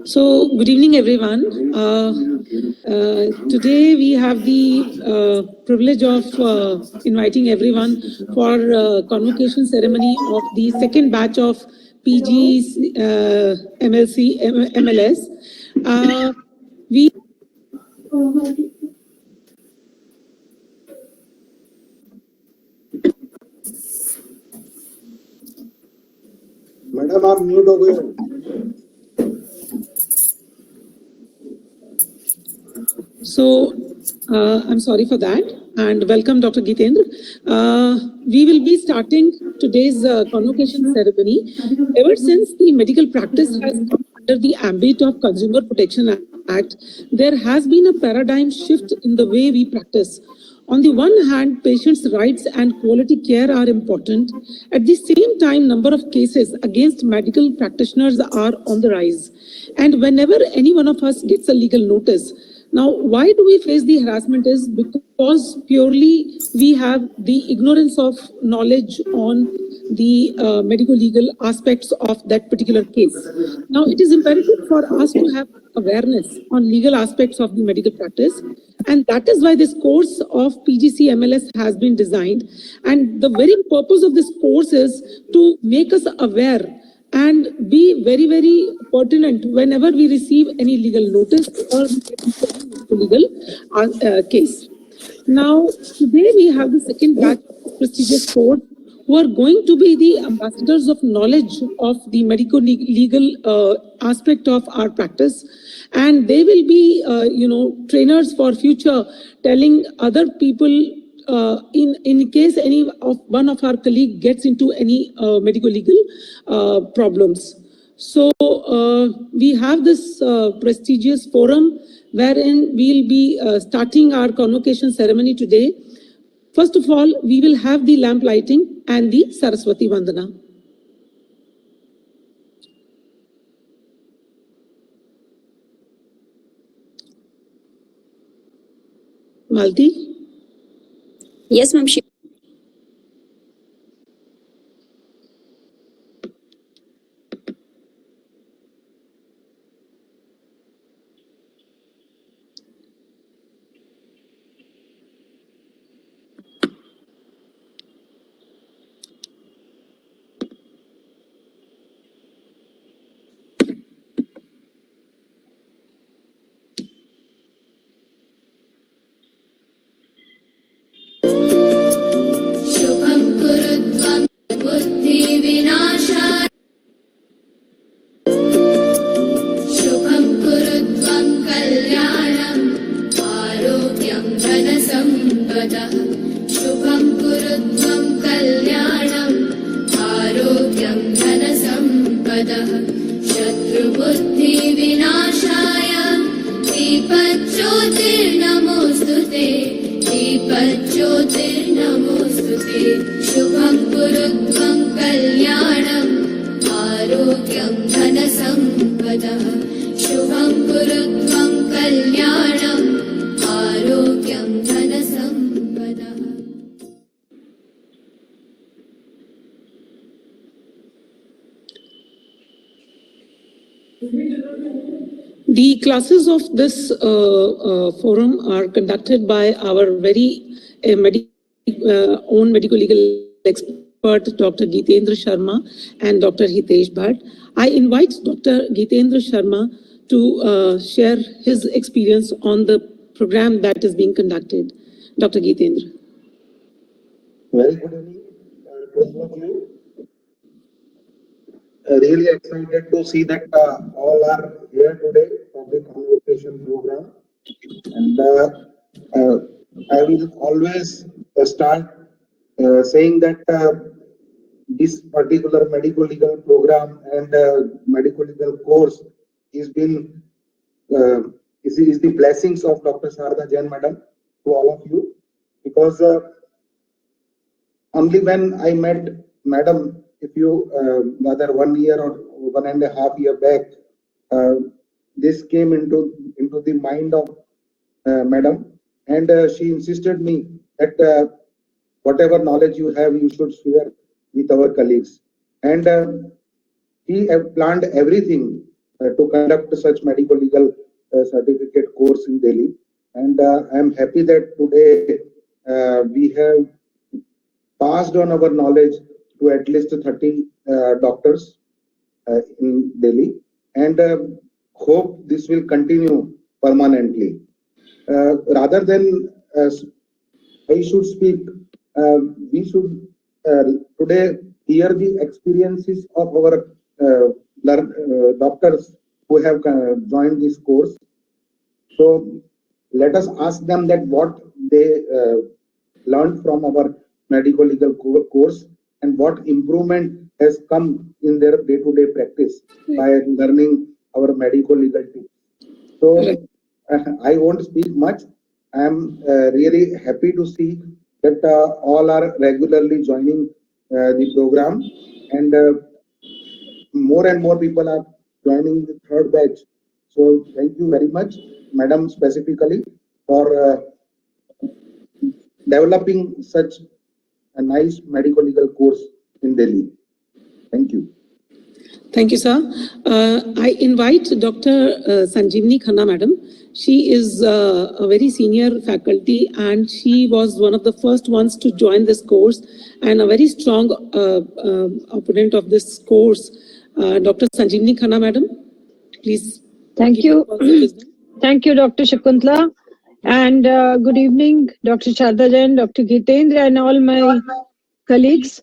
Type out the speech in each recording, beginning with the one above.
So, good evening, everyone. Today we have the privilege of inviting everyone for convocation ceremony of the second batch of PG MLC MLS. We madam आप mute हो गए हो। So, I'm sorry for that, and welcome Dr. Geetendra. We will be starting today's convocation ceremony. Ever since the medical practice has come under the ambit of Consumer Protection Act, there has been a paradigm shift in the way we practice. On the one hand, patients' rights and quality care are important. At the same time, number of cases against medical practitioners are on the rise. And whenever any one of us gets a legal notice, now, why do we face the harassment is because purely we have the ignorance of knowledge on the medical legal aspects of that particular case. Now, it is imperative for us to have awareness on legal aspects of the medical practice, and that is why this course of PGC MLS has been designed. And the very purpose of this course is to make us aware and be very, very pertinent whenever we receive any legal notice or legal case. Now, today we have the second batch of prestigious course who are going to be the ambassadors of knowledge of the medical legal aspect of our practice, and they will be, trainers for future, telling other people in case any of one of our colleague gets into any medical legal problems. So we have this prestigious forum wherein we'll be starting our convocation ceremony today. First of all, we will have the lamp lighting and the Saraswati Vandana. Malti? Yes, ma'am. The classes of this forum are conducted by our very own medical legal expert, Dr. Geetendra Sharma and Dr. Hitesh Bhatt. I invite Dr. Geetendra Sharma to share his experience on the program that is being conducted. Dr. Geetendra. Very good evening to all of you. Really excited to see that all are here today for the convocation program, and I will always start saying that this particular medical legal program and medical legal course is the blessings of Dr. Sharda Jain Madam to all of you, because only when I met Madam, if you whether 1 year or 1.5 years back, this came into the mind of Madam, and she insisted me that whatever knowledge you have, you should share with our colleagues. And he planned everything to conduct such medical legal certificate course in Delhi. And I am happy that today we have passed on our knowledge to at least 30 doctors in Delhi, and hope this will continue permanently. Rather than I should speak, we should today hear the experiences of our doctors who have joined this course. So let us ask them that what they learned from our medical legal course and what improvement has come in their day-to-day practice by learning our medical legal tips. So I won't speak much. I am really happy to see that all are regularly joining the program, and more people are joining the third batch. So thank you very much, Madam, specifically for developing such a nice medical legal course in Delhi. Thank you. Thank you, sir. I invite Dr. Sanjeevani Khanna, madam. She is a very senior faculty and she was one of the first ones to join this course and a very strong opponent of this course. Dr. Sanjeevani Khanna, madam, please. Thank you. Thank you, Dr. Shakuntala. And good evening, Dr. Sharda Jain, Dr. Gitendra, and all my colleagues.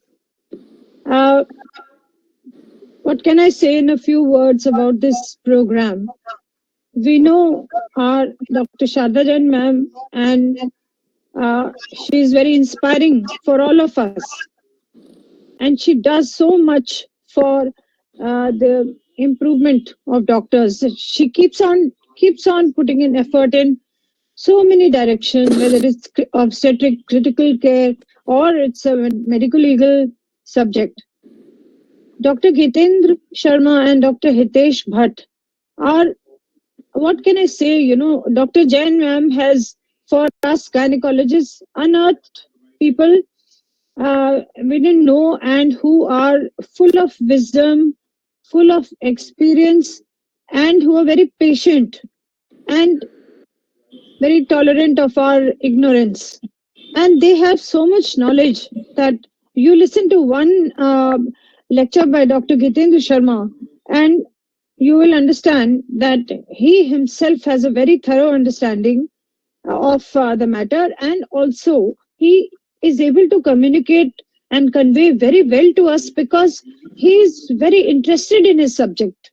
What can I say in a few words about this program? We know our Dr. Sharda Jain ma'am, and she is very inspiring for all of us. And she does so much for the improvement of doctors. She keeps on putting in effort in so many directions, whether it's obstetric, critical care, or it's a medical legal subject. Dr. Gitendra Sharma and Dr. Hitesh Bhatt are, what can I say, you know, Dr. Jain ma'am has, for us gynecologists, unearthed people we didn't know and who are full of wisdom, full of experience, and who are very patient and very tolerant of our ignorance. And they have so much knowledge that you listen to one lecture by Dr. Gitendra Sharma and you will understand that he himself has a very thorough understanding of the matter, and also he is able to communicate and convey very well to us because he is very interested in his subject.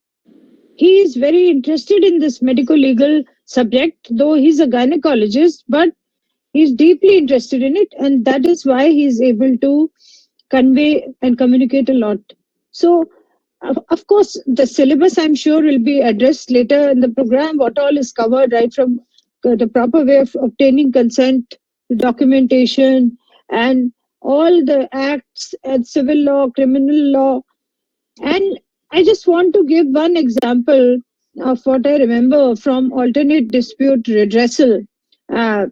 He is very interested in this medical legal subject, though he's a gynecologist, but he's deeply interested in it, and that is why he's able to convey and communicate a lot. So, of course, the syllabus, I'm sure, will be addressed later in the program, what all is covered, right from the proper way of obtaining consent, documentation, and all the acts and civil law, criminal law. And I just want to give one example of what I remember from alternate dispute redressal. That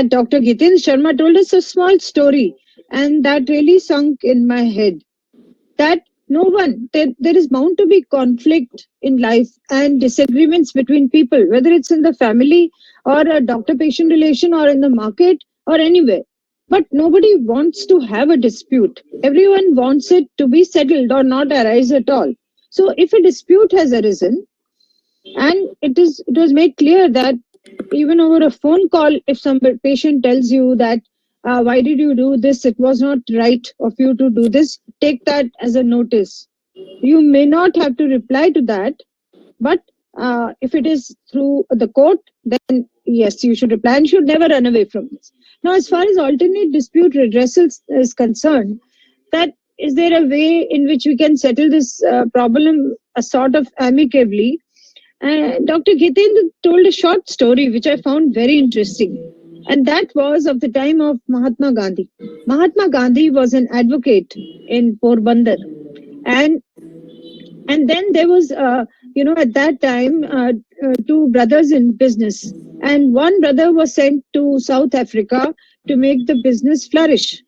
Dr. Gitendra Sharma told us a small story, and that really sunk in my head. That there is bound to be conflict in life and disagreements between people, whether it's in the family or a doctor-patient relation or in the market or anywhere. But nobody wants to have a dispute. Everyone wants it to be settled or not arise at all. So if a dispute has arisen, and it was made clear that even over a phone call, if some patient tells you that, why did you do this? It was not right of you to do this. Take that as a notice. You may not have to reply to that, but if it is through the court, then yes, you should reply and should never run away from this. Now, as far as alternate dispute redressal is concerned, that is there a way in which we can settle this problem a sort of amicably? Dr. Gitendra told a short story which I found very interesting. And that was of the time of Mahatma Gandhi. Mahatma Gandhi was an advocate in Porbandar. And then there was, at that time, two brothers in business. And one brother was sent to South Africa to make the business flourish.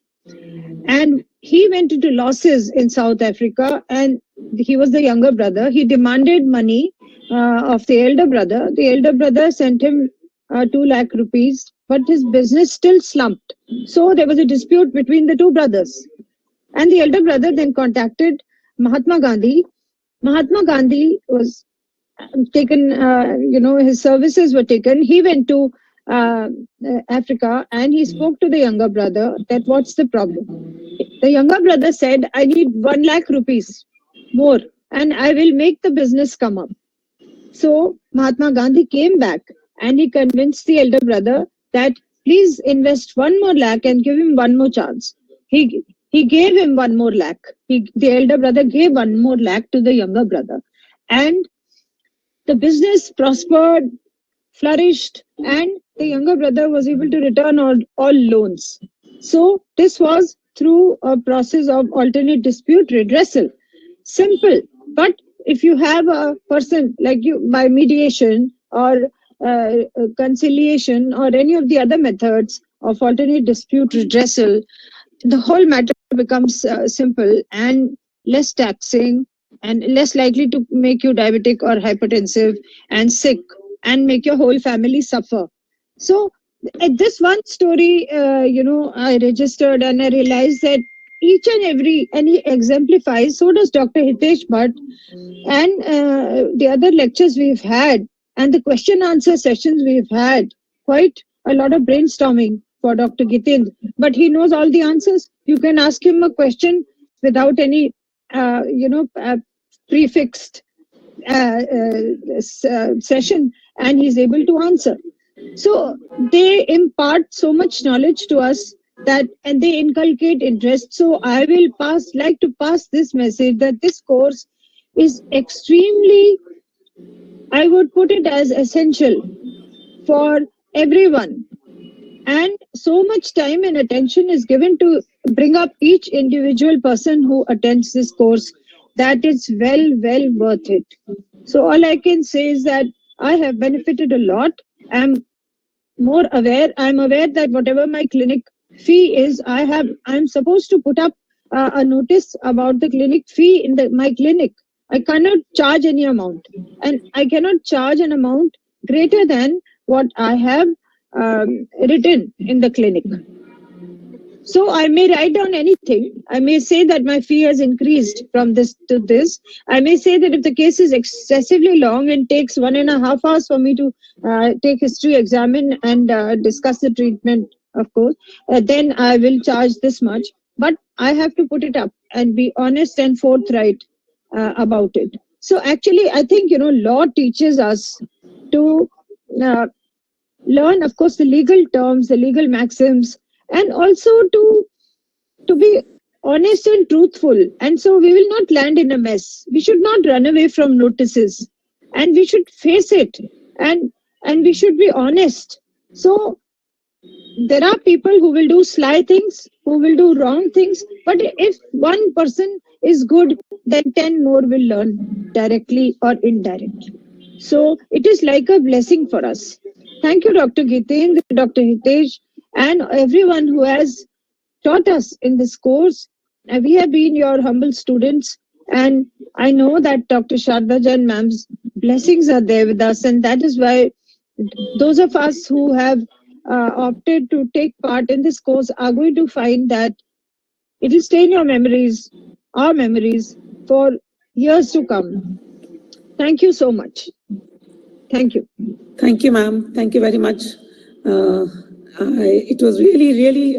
And he went into losses in South Africa. And he was the younger brother. He demanded money of the elder brother. The elder brother sent him 2 lakh rupees, but his business still slumped. So there was a dispute between the two brothers. And the elder brother then contacted Mahatma Gandhi. Mahatma Gandhi was taken, his services were taken. He went to Africa and he spoke to the younger brother that what's the problem. The younger brother said, I need 1 lakh rupees more and I will make the business come up. So Mahatma Gandhi came back and he convinced the elder brother that please invest 1 more lakh and give him one more chance. He gave him 1 more lakh. The elder brother gave 1 more lakh to the younger brother. And the business prospered, flourished, and the younger brother was able to return all loans. So this was through a process of alternate dispute redressal. Simple. But if you have a person like you by mediation or conciliation or any of the other methods of alternate dispute redressal, the whole matter becomes simple and less taxing and less likely to make you diabetic or hypertensive and sick and make your whole family suffer. So at this one story, I registered and I realized that each and he exemplifies, so does Dr. Hitesh Bhatt, and the other lectures we've had and the question answer sessions we've had, quite a lot of brainstorming for Dr. Gitendra, but he knows all the answers. You can ask him a question without any, prefixed session and he's able to answer. So they impart so much knowledge to us and they inculcate interest. So I will like to pass this message that this course is extremely, I would put it as essential for everyone. And so much time and attention is given to bring up each individual person who attends this course that it's well worth it. So all I can say is that I have benefited a lot. I'm aware that whatever my clinic fee is, I'm supposed to put up a notice about the clinic fee in my clinic. I cannot charge any amount, and I cannot charge an amount greater than what I have written in the clinic. So I may write down anything. I may say that my fee has increased from this to this. I may say that if the case is excessively long and takes 1.5 hours for me to take history, examine and discuss the treatment, of course, then I will charge this much. But I have to put it up and be honest and forthright about it. So actually, I think, law teaches us to learn, of course, the legal terms, the legal maxims, and also to be honest and truthful. And so we will not land in a mess. We should not run away from notices, and we should face it, and we should be honest. So there are people who will do sly things, who will do wrong things, but if one person is good, then 10 more will learn directly or indirectly. So it is like a blessing for us. Thank you, Dr. Gitendra, Dr. Hitesh, and everyone who has taught us in this course. We have been your humble students, and I know that Dr. Sharda Jain ma'am's blessings are there with us, and that is why those of us who have opted to take part in this course are going to find that it will stay in your memories, our memories, for years to come. Thank you so much. Thank you. Thank you, ma'am. Thank you very much. It was really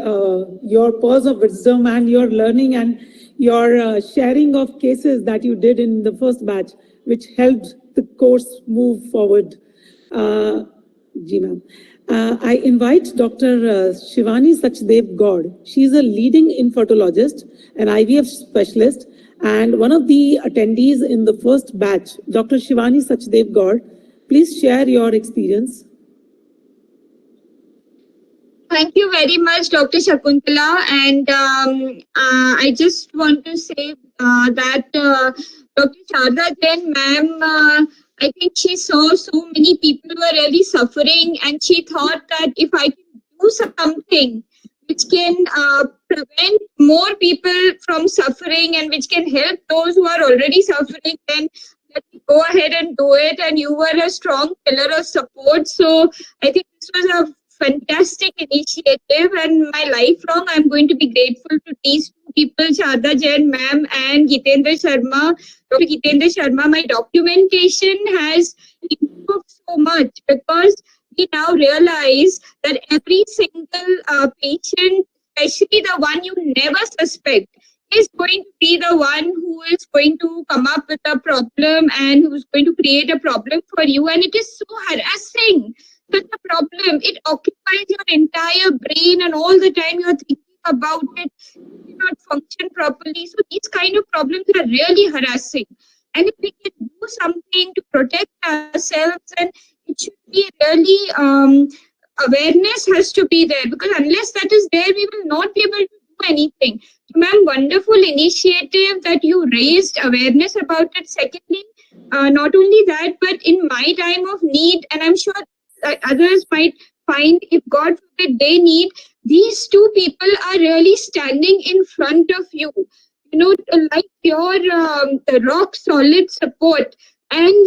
your pearls of wisdom and your learning and your sharing of cases that you did in the first batch, which helped the course move forward. Ji, ma'am. I invite Dr. Shivani Sachdev Gaud. She's a leading infertilologist, an IVF specialist, and one of the attendees in the first batch. Dr. Shivani Sachdev Gaud, please share your experience. Thank you very much, Dr. Shakuntala. And I just want to say that Dr. Sharda Jain ma'am, I think she saw so many people were really suffering, and she thought that if I can do something which can prevent more people from suffering and which can help those who are already suffering, then let me go ahead and do it. And you were a strong pillar of support. So I think this was a fantastic initiative, and my lifelong I'm going to be grateful to these two people, Sharda Jain ma'am and Gitendra Sharma. Dr. Gitendra Sharma, my documentation has improved so much because we now realize that every single patient, especially the one you never suspect, is going to be the one who is going to come up with a problem and who is going to create a problem for you. And it is so harassing. Such a problem. It occupies your entire brain, and all the time you are thinking about it. You cannot function properly. So these kind of problems are really harassing. And if we can do something to protect ourselves, and it should be really awareness has to be there, because unless that is there, we will not be able to do anything. So, ma'am, wonderful initiative that you raised awareness about it. Secondly, not only that, but in my time of need, and I'm sure others might find, if God forbid they need, these two people are really standing in front of you, you know, like your rock solid support. And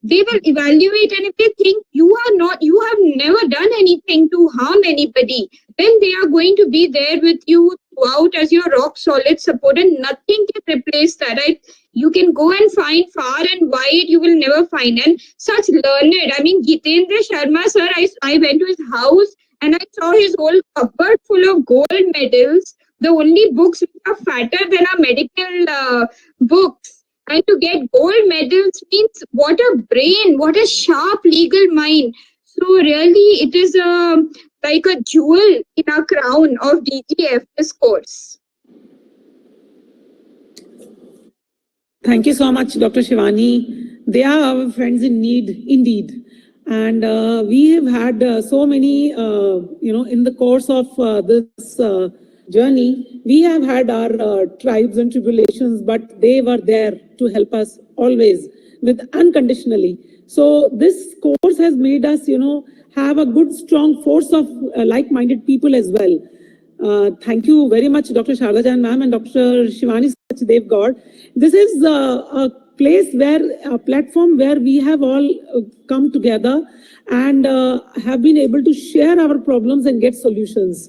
they will evaluate, and if they think you have never done anything to harm anybody, then they are going to be there with you throughout as your rock solid support, and nothing can replace that, right? You can go and find far and wide, you will never find. And such learned, I mean, Gitendra Sharma sir, I went to his house and I saw his whole cupboard full of gold medals, the only books which are fatter than our medical books. And to get gold medals means what a brain, what a sharp legal mind. So really, it is like a jewel in our crown of DGF, this course. Thank you so much, Dr. Shivani. They are our friends in need, indeed. And we have had so many, in the course of this journey, we have had our tribes and tribulations, but they were there to help us always, with unconditionally. So this course has made us, have a good, strong force of like-minded people as well. Thank you very much, Dr. Sharda Jain ma'am and Dr. Shivani Sachdev Gaur. This is a place where, a platform where we have all come together and have been able to share our problems and get solutions.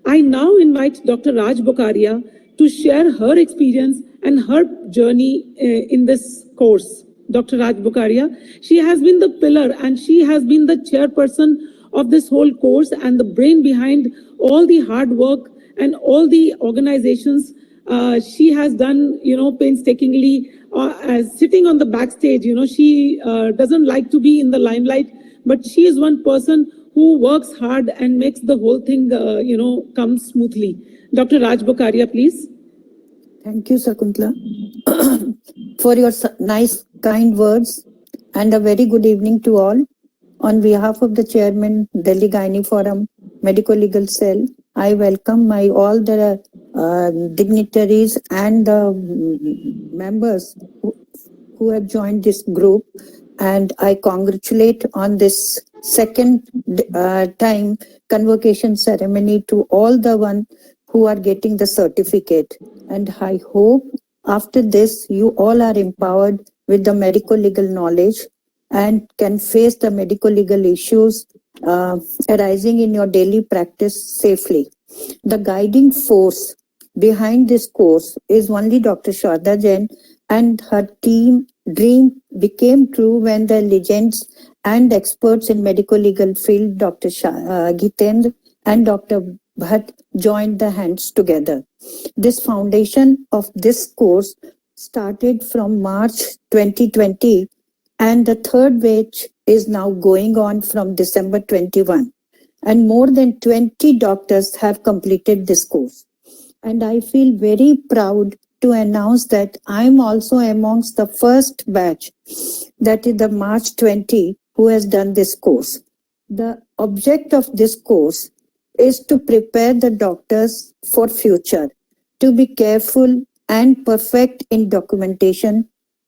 I now invite Dr. Raj Bokaria to share her experience and her journey in this course. Dr. Raj Bokaria, she has been the pillar and she has been the chairperson of this whole course and the brain behind all the hard work and all the organizations she has done, painstakingly, as sitting on the backstage. She doesn't like to be in the limelight, but she is one person who works hard and makes the whole thing, come smoothly. Dr. Raj Bokaria, please. Thank you, Shakuntala, for your nice, kind words, and a very good evening to all. On behalf of the Chairman, Delhi Gynae Forum, Medical Legal Cell, I welcome all the dignitaries and the members who have joined this group, and I congratulate on this second time convocation ceremony to all the one who are getting the certificate. And I hope after this you all are empowered with the medical legal knowledge and can face the medical legal issues arising in your daily practice safely. The guiding force behind this course is only Dr. Sharda Jain, and her team dream became true when the legends and experts in medical legal field, Dr. Gitendra and Dr. Bhatt, joined the hands together. This foundation of this course started from March 2020, and the third batch is now going on from December 21. And more than 20 doctors have completed this course. And I feel very proud to announce that I'm also amongst the first batch, that is the March 20, who has done this course. The object of this course is to prepare the doctors for future, to be careful and perfect in documentation,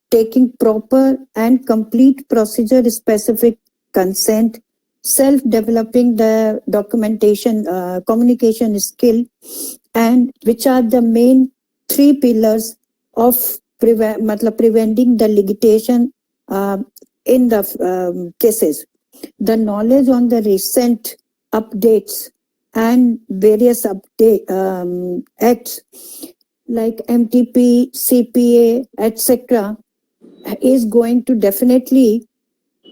taking proper and complete procedure-specific consent, self-developing the documentation, communication skill, and which are the main three pillars of preventing the litigation in the cases. The knowledge on the recent updates and various acts like MTP, CPA, etc. is going to definitely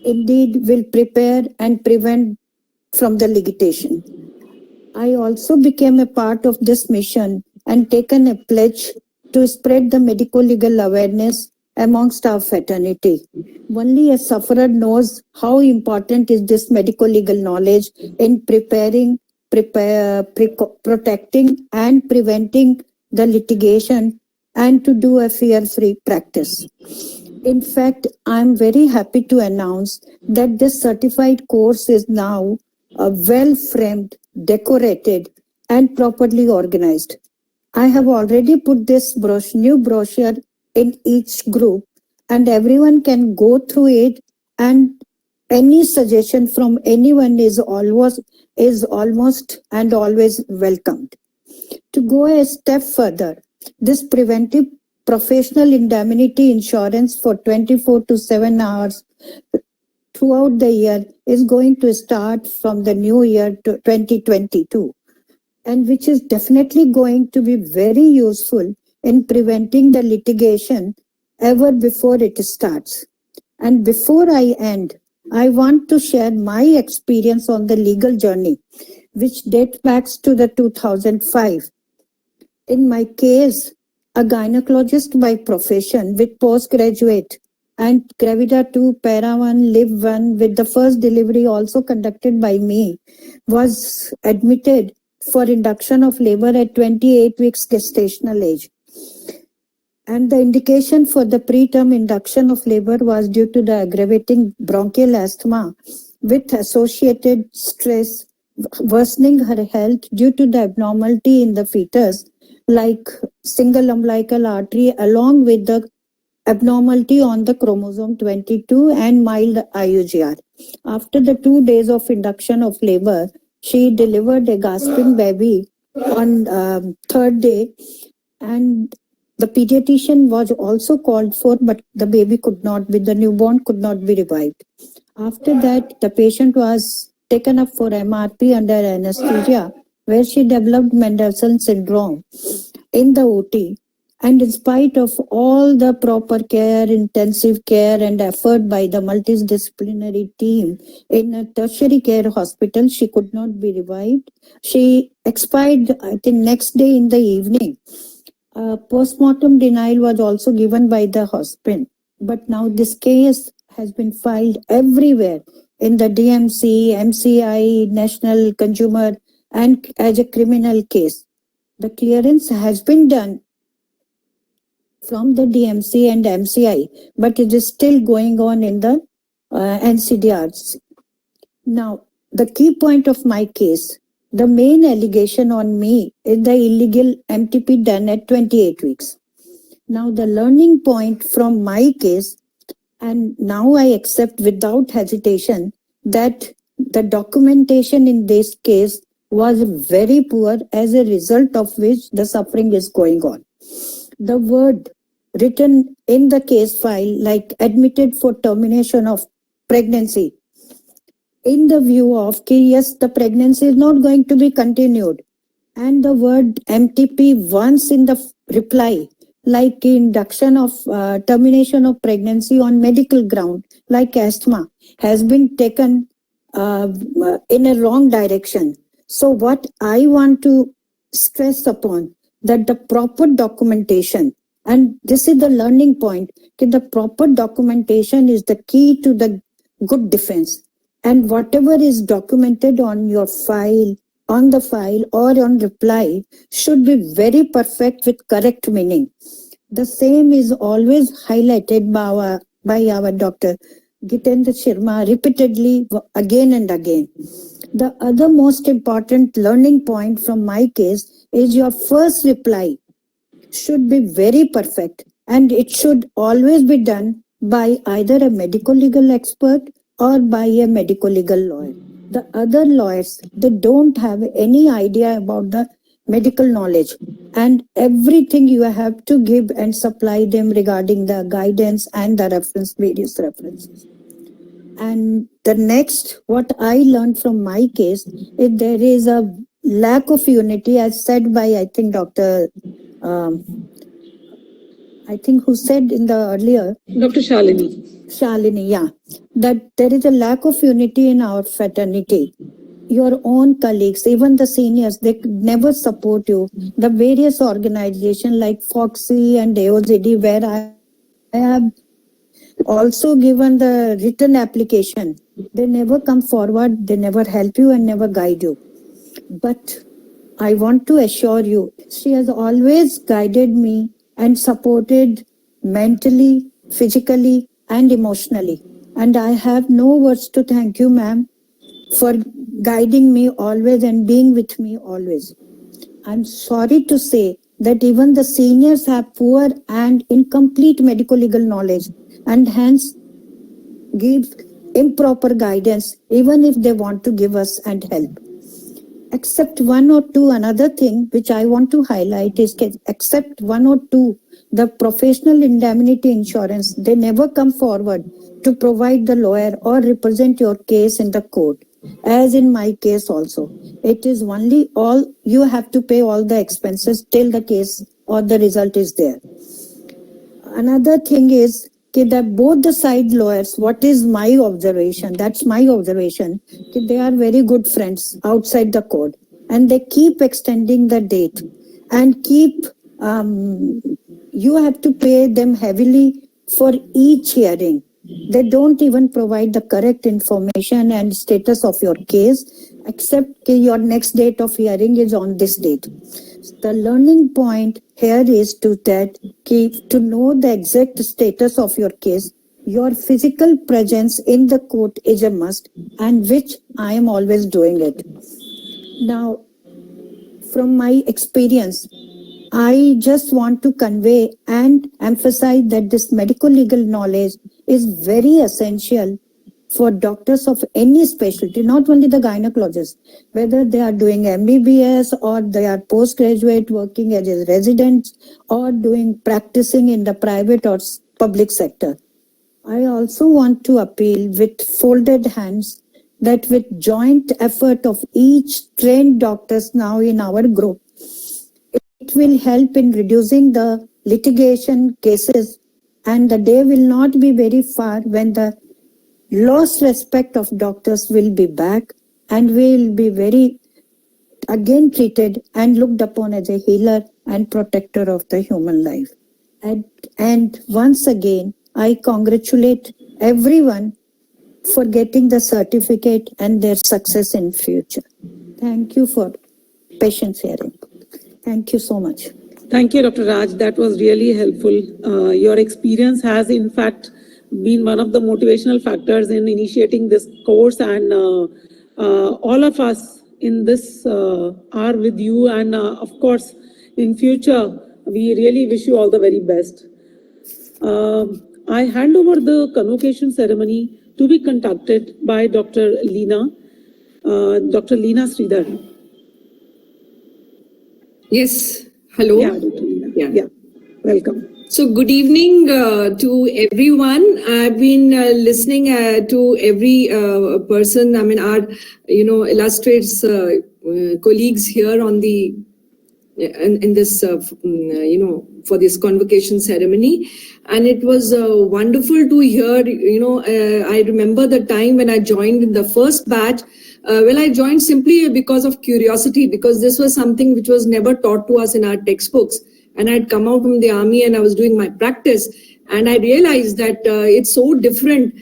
indeed will prepare and prevent from the litigation. I also became a part of this mission and taken a pledge to spread the medical legal awareness amongst our fraternity. Only a sufferer knows how important is this medical legal knowledge in protecting and preventing the litigation and to do a fear-free practice. In fact, I'm very happy to announce that this certified course is now well-framed, decorated, and properly organized. I have already put this new brochure in each group, and everyone can go through it, and any suggestion from anyone is almost and always welcomed. To go a step further, this preventive professional indemnity insurance for 24 to 7 hours throughout the year is going to start from the new year to 2022, and which is definitely going to be very useful in preventing the litigation ever before it starts. And before I end, I want to share my experience on the legal journey, which dates back to the 2005. In my case, a gynecologist by profession with postgraduate and Gravida 2, Para 1, Live 1 with the first delivery also conducted by me was admitted for induction of labor at 28 weeks gestational age. And the indication for the preterm induction of labor was due to the aggravating bronchial asthma with associated stress worsening her health due to the abnormality in the fetus like single umbilical artery along with the abnormality on the chromosome 22 and mild IUGR. After the 2 days of induction of labor, she delivered a gasping baby on third day, and the pediatrician was also called for, but the baby could not be, the newborn could not be revived. After that, the patient was taken up for MRP under anesthesia, where she developed Mendelssohn syndrome in the OT. And in spite of all the proper care, intensive care and effort by the multidisciplinary team in a tertiary care hospital, she could not be revived. She expired, I think, next day in the evening. Postmortem denial was also given by the hospital. But now this case has been filed everywhere in the DMC, MCI, National Consumer, and as a criminal case. The clearance has been done from the DMC and MCI, but it is still going on in the NCDRs. Now, the key point of my case, the main allegation on me is the illegal MTP done at 28 weeks. Now, the learning point from my case, and now I accept without hesitation that the documentation in this case was very poor, as a result of which the suffering is going on. The word written in the case file, like admitted for termination of pregnancy, in the view of, yes, the pregnancy is not going to be continued. And the word MTP once in the reply, like induction of termination of pregnancy on medical ground, like asthma, has been taken in a wrong direction. So what I want to stress upon, that the proper documentation, and this is the learning point, that the proper documentation is the key to the good defense. And whatever is documented on your file, on the file or on reply should be very perfect with correct meaning. The same is always highlighted by our Dr. Gitendra Sharma repeatedly again and again. The other most important learning point from my case is your first reply should be very perfect, and it should always be done by either a medical legal expert or by a medical legal lawyer. The other lawyers, they don't have any idea about the medical knowledge, and everything you have to give and supply them regarding the guidance and the reference, various references. And the next, what I learned from my case, is there is a lack of unity, as said by, I think, I think who said in the earlier, Dr. Shalini. Shalini, yeah, that there is a lack of unity in our fraternity. Your own colleagues, even the seniors, they never support you. The various organizations like Foxy and AOZD, where I have also given the written application, they never come forward, they never help you and never guide you. But I want to assure you, she has always guided me and supported mentally, physically, and emotionally. And I have no words to thank you, ma'am, for guiding me always and being with me always. I'm sorry to say that even the seniors have poor and incomplete medical legal knowledge and hence give improper guidance even if they want to give us and help. Except one or two, another thing which I want to highlight is except one or two, the professional indemnity insurance, they never come forward to provide the lawyer or represent your case in the court. As in my case also, it is only all, you have to pay all the expenses till the case or the result is there. Another thing is that both the side lawyers, what is my observation, that's my observation, they are very good friends outside the court and they keep extending the date and keep, you have to pay them heavily for each hearing. They don't even provide the correct information and status of your case, except your next date of hearing is on this date. The learning point here is to know the exact status of your case. Your physical presence in the court is a must, and which I am always doing it. Now, from my experience, I just want to convey and emphasize that this medical legal knowledge is very essential for doctors of any specialty, not only the gynecologists, whether they are doing MBBS or they are postgraduate working as a resident or practicing in the private or public sector. I also want to appeal with folded hands that with joint effort of each trained doctors now in our group, it will help in reducing the litigation cases, and the day will not be very far when the lost respect of doctors will be back and will be very again treated and looked upon as a healer and protector of the human life. And once again, I congratulate everyone for getting the certificate and their success in future. Thank you for patience hearing. Thank you so much. Thank you, Dr. Raj. That was really helpful. Your experience has, in fact, been one of the motivational factors in initiating this course, and all of us in this are with you. And of course, in future, we really wish you all the very best. I hand over the convocation ceremony to be conducted by Dr. Leena Sridhar. Yes, hello. Yeah, Dr. Leena. Yeah, welcome. So good evening to everyone. I've been listening to every person. I mean, our illustrious colleagues here on the in this for this convocation ceremony, and it was wonderful to hear. I remember the time when I joined in the first batch. Well, I joined simply because of curiosity, because this was something which was never taught to us in our textbooks. And I'd come out from the army and I was doing my practice, and I realized that it's so different.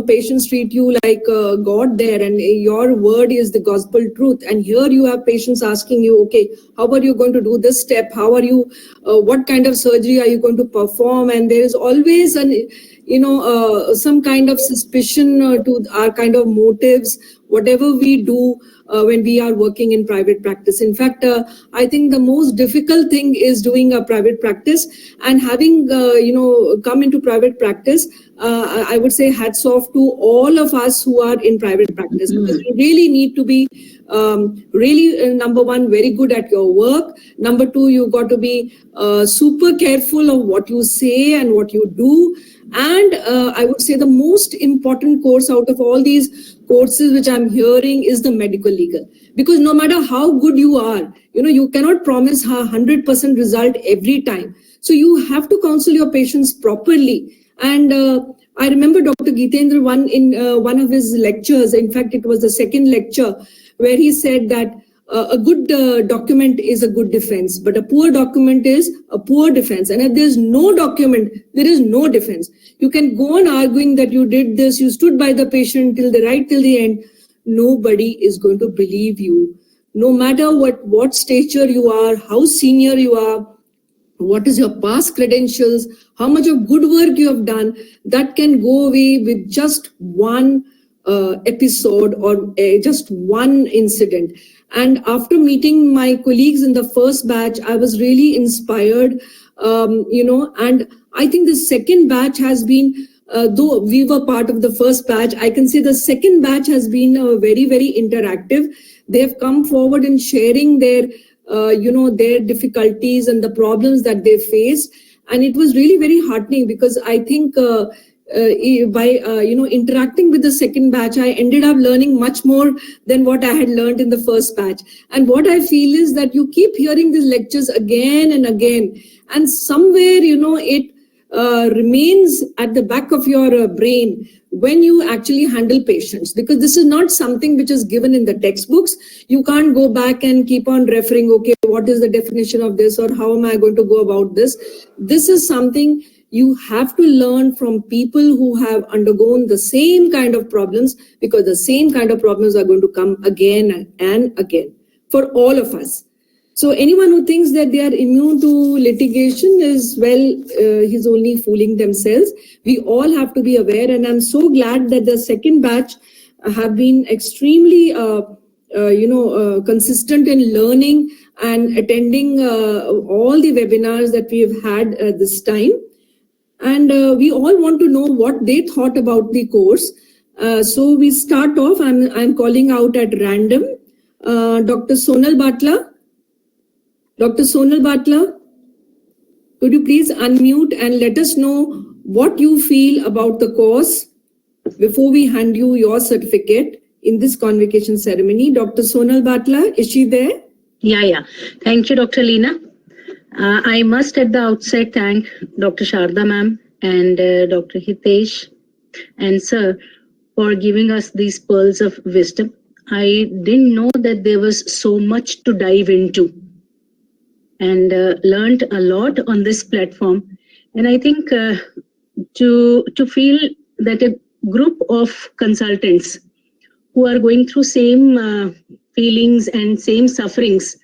Patients treat you like God there, and your word is the gospel truth. And here you have patients asking you, okay, how are you going to do this step? How are you, what kind of surgery are you going to perform? And there is always some kind of suspicion to our kind of motives, whatever we do when we are working in private practice. In fact, I think the most difficult thing is doing a private practice, and having come into private practice, I would say hats off to all of us who are in private practice, because you really need to be number one, very good at your work. Number two, you got to be super careful of what you say and what you do. And I would say the most important course out of all these courses which I'm hearing is the medical legal, because no matter how good you are, you cannot promise a 100% result every time. So you have to counsel your patients properly. And I remember Dr. Gitendra one of his lectures, in fact, it was the second lecture, where he said that a good document is a good defense, but a poor document is a poor defense. And if there's no document, there is no defense. You can go on arguing that you did this, you stood by the patient till the end. Nobody is going to believe you. No matter what stature you are, how senior you are, what is your past credentials, how much of good work you have done, that can go away with just one episode or just one incident. And after meeting my colleagues in the first batch, I was really inspired, and I think the second batch has been, though we were part of the first batch, I can say the second batch has been very, very interactive. They have come forward in sharing their difficulties and the problems that they faced. And it was really very heartening, because I think by interacting with the second batch, I ended up learning much more than what I had learned in the first batch. And what I feel is that you keep hearing these lectures again and again, and somewhere it remains at the back of your brain when you actually handle patients, because this is not something which is given in the textbooks. You can't go back and keep on referring, okay, what is the definition of this, or how am I going to go about this? This is something you have to learn from people who have undergone the same kind of problems, because the same kind of problems are going to come again and again for all of us. So anyone who thinks that they are immune to litigation is, he's only fooling themselves. We all have to be aware, and I'm so glad that the second batch have been extremely consistent in learning and attending all the webinars that we have had this time. And we all want to know what they thought about the course. So we start off, I'm calling out at random. Dr. Sonal Batla. Dr. Sonal Batla, could you please unmute and let us know what you feel about the course before we hand you your certificate in this convocation ceremony? Dr. Sonal Batla, is she there? Yeah. Thank you, Dr. Leena. I must at the outset thank Dr. Sharda ma'am and Dr. Hitesh and sir for giving us these pearls of wisdom. I didn't know that there was so much to dive into, and learned a lot on this platform. And I think to feel that a group of consultants who are going through same feelings and same sufferings,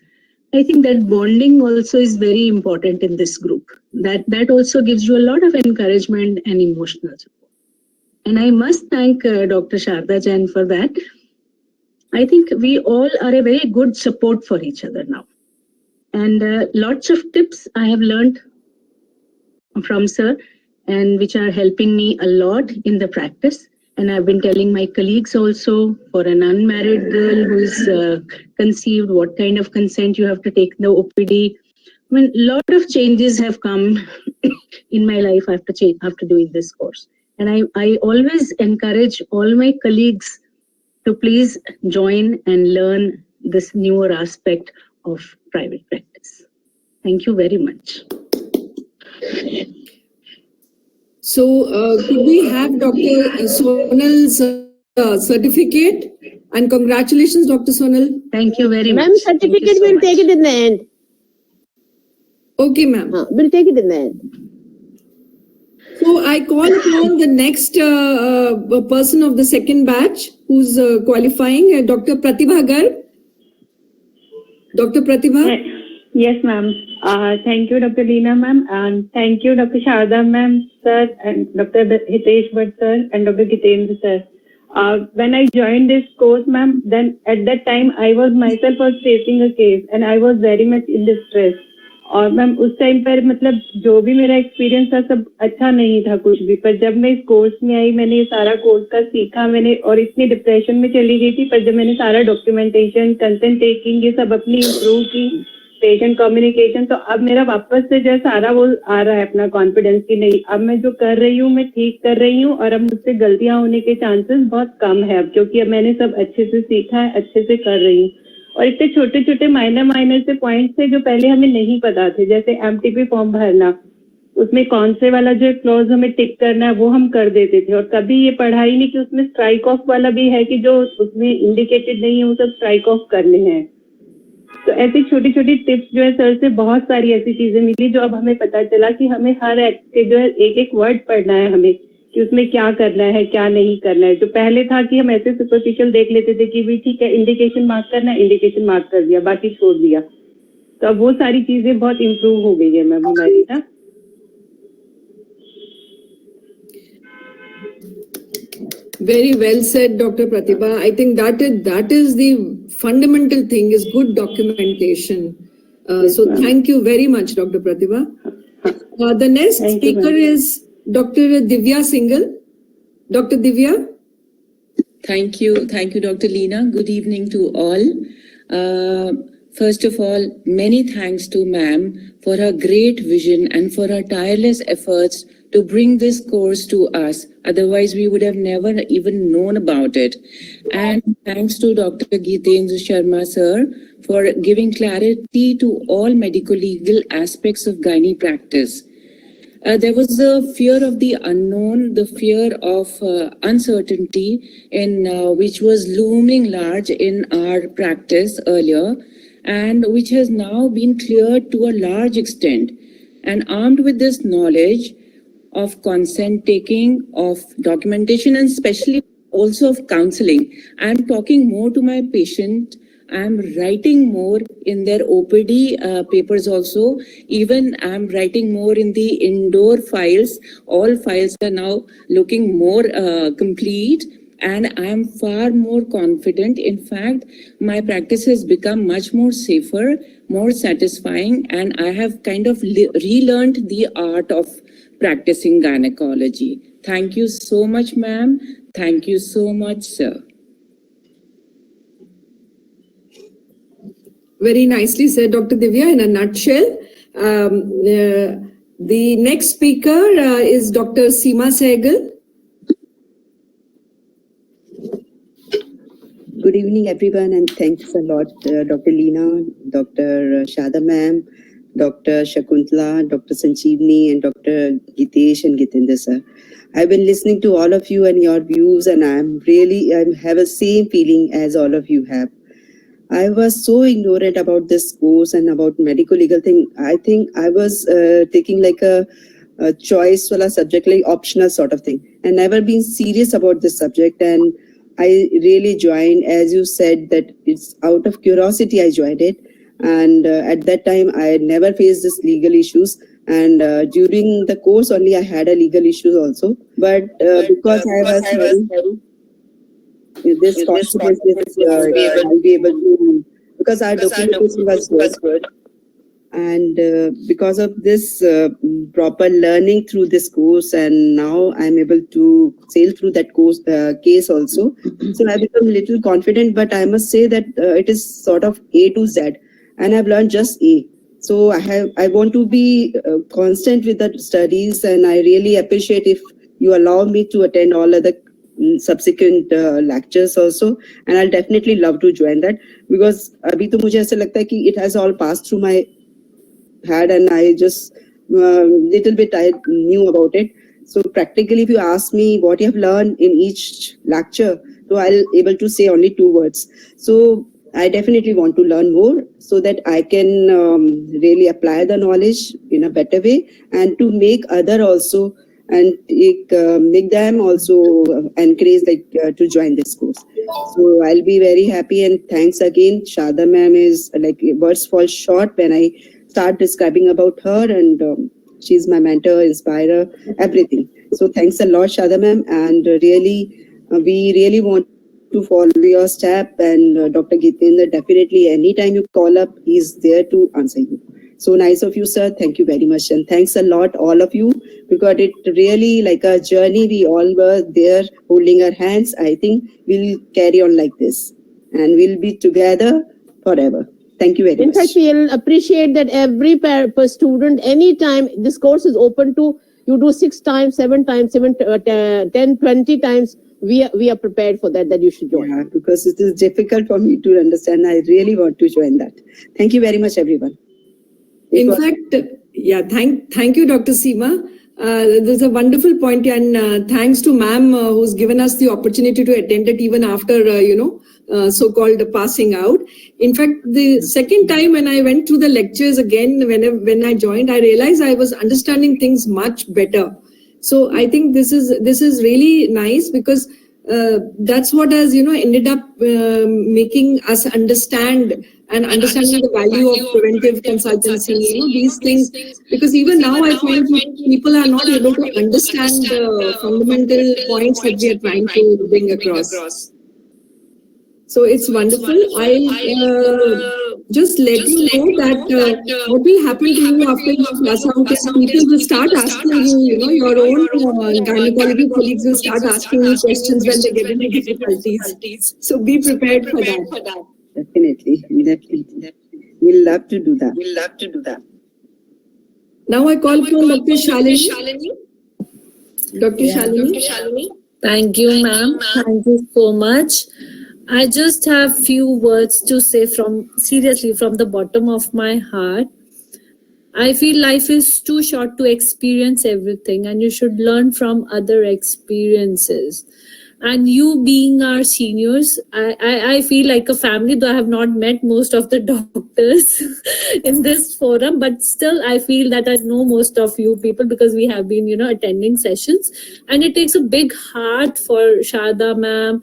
I think that bonding also is very important in this group. That also gives you a lot of encouragement and emotional support. And I must thank Dr. Sharda Jain for that. I think we all are a very good support for each other now. And lots of tips I have learned from sir, and which are helping me a lot in the practice. And I've been telling my colleagues also, for an unmarried girl who is conceived, what kind of consent you have to take in the OPD. I mean, a lot of changes have come in my life after doing this course. And I always encourage all my colleagues to please join and learn this newer aspect of private practice. Thank you very much. So could we have Dr. Sonal's certificate? And congratulations, Dr. Sonal. Thank you very much. Ma'am, certificate we'll take it in the end. Okay, ma'am. We'll take it in the end. So I call upon the next person of the second batch who's qualifying, Dr. Pratibha Garg. Dr. Pratibha? Yes, ma'am. Thank you, Dr. Leena, ma'am. And thank you, Dr. Sharda, ma'am, sir, and Dr. Hitesh Bhatt, sir, and Dr. Gitendra, sir. When I joined this course, ma'am, then at that time I was myself was facing a case and I was very much in distress. और ma'am उस time पर मतलब जो भी मेरा experience था सब अच्छा नहीं था कुछ भी, पर जब मैं इस कोर्स में आई मैंने ये सारा कोर्स का सीखा मैंने, और इतनी डिप्रेशन में चली गई थी, पर जब मैंने सारा डॉक्यूमेंटेशन कंसेंट टेकिंग ये सब अपनी इम्प्रूव की, पेशेंट कम्युनिकेशन, तो अब मेरा वापस से जो सारा वो आ रहा है अपना कॉन्फिडेंस की नहीं, अब मैं जो कर रही हूँ मैं ठीक कर रही हूँ और अब मुझसे गलतियां होने के चांसेस बहुत कम है अब, क्योंकि अब मैंने सब अच्छे से सीखा है, अच्छे से कर रही हूँ। और इतने छोटे छोटे माइनर से पॉइंट्स थे जो पहले हमें नहीं पता थे, जैसे एमटीपी फॉर्म भरना, उसमें कौन से वाला जो क्लॉज हमें टिक करना है वो हम कर देते थे, और कभी ये पढ़ा ही नहीं कि उसमें स्ट्राइक ऑफ वाला भी है कि जो उसमें इंडिकेटेड नहीं है वो सब स्ट्राइक ऑफ करने हैं। तो ऐसी छोटी छोटी टिप्स जो है सर से बहुत सारी ऐसी चीजें मिली जो अब हमें पता चला कि हमें हर एक्ट के जो है एक एक वर्ड पढ़ना है हमें, कि उसमें क्या करना है क्या नहीं करना है। जो पहले था कि हम ऐसे सुपरफिशियल देख लेते थे कि भी ठीक है इंडिकेशन मार्क करना है, इंडिकेशन मार्क कर दिया बाकी छोड़ दिया, तो अब वो सारी चीजें बहुत इम्प्रूव हो गई है मैम हमारी ना। Very well said, Dr. Pratibha. I think that is the fundamental thing is good documentation. So thank you very much, Dr. Pratibha. The next Thank you, speaker ma'am. is Dr. Divya Singhal. Dr. Divya. Thank you, Dr. Leena. Good evening to all. First of all, many thanks to ma'am for her great vision and for her tireless efforts to bring this course to us. Otherwise, we would have never even known about it. And thanks to Dr. Geetendra Sharma, sir, for giving clarity to all medical legal aspects of gynae practice. There was the fear of the unknown, the fear of uncertainty, which was looming large in our practice earlier, and which has now been cleared to a large extent. And armed with this knowledge of consent taking, of documentation, and especially also of counseling, I'm talking more to my patient. I'm writing more in their OPD papers also. Even I'm writing more in the indoor files. All files are now looking more complete, and I'm far more confident. In fact, my practice has become much more safer, more satisfying, and I have kind of relearned the art of practicing gynecology. Thank you so much, ma'am. Thank you so much, sir. Very nicely said, Dr. Divya, in a nutshell. The next speaker is Dr. Seema Sehgal. Good evening, everyone, and thanks a lot, Dr. Leena, Dr. Shada ma'am, Dr. Shakuntala, Dr. Sanjeevani, and Dr. Gitesh and Gitendra sir. I've been listening to all of you and your views, and I have the same feeling as all of you have. I was so ignorant about this course and about medical legal thing. I think I was taking like a choice wala subject, like optional sort of thing, and never been serious about this subject. And I really joined, as you said, that it's out of curiosity I joined it. And at that time, I had never faced this legal issues. And during the course only, I had a legal issue also. But because I was having this confidence, I'll be able to, because our documentation was good. And because of this proper learning through this course, and now I'm able to sail through that course case also. So I become a little confident, but I must say that it is sort of A to Z, and I've learned just A. So I want to be constant with the studies, and I really appreciate if you allow me to attend all other subsequent lectures also, and I'll definitely love to join that, because abhi to mujhe aisa lagta hai ki it has all passed through my head, and I just little bit I knew about it. So practically, if you ask me what you have learned in each lecture, so I'll able to say only 2 words. So I definitely want to learn more so that I can really apply the knowledge in a better way, and to make other also, and make them also encourage to join this course. So I'll be very happy, and thanks again. Shada ma'am is like words fall short when I start describing about her, and she's my mentor, inspirer, everything. So thanks a lot, Shada ma'am, and really We really want to follow your step, and Dr. Gitendra, definitely anytime you call up, he's there to answer you. So nice of you, sir. Thank you very much. And thanks a lot, all of you, because it really like a journey. We all were there holding our hands. I think we'll carry on like this and we'll be together forever. Thank you very In much. fact, we'll appreciate that every per student, anytime this course is open to you, do 6 times, 7 times, 10, 20 times. We are prepared for that you should join. Yeah, because it is difficult for me to understand. I really want to join that. Thank you very much, everyone. In fact, yeah, thank you, Dr. Seema. There's a wonderful point, and thanks to ma'am who's given us the opportunity to attend it even after, so-called passing out. In fact, the second time when I went through the lectures again, when I joined, I realized I was understanding things much better. So I think this is really nice, because that's what has ended up making us understand and understanding the value of preventive consultancy, these things, because even now I find people are not able to understand the fundamental points that we are trying to bring across. So it's wonderful. I'll just let you know that what will happen to you after you pass out is people will start asking you, your own gynecology colleagues will start asking you questions when they get into difficulties. So be prepared for that. Definitely. We'll love to do that. Now I call upon Dr. Shalini. Dr. Shalini. Thank you, ma'am. Thank you so much. I just have few words to say seriously from the bottom of my heart. I feel life is too short to experience everything, and you should learn from other experiences. And you being our seniors, I feel like a family, though I have not met most of the doctors in this forum, but still I feel that I know most of you people because we have been, attending sessions. And it takes a big heart for Sharda ma'am,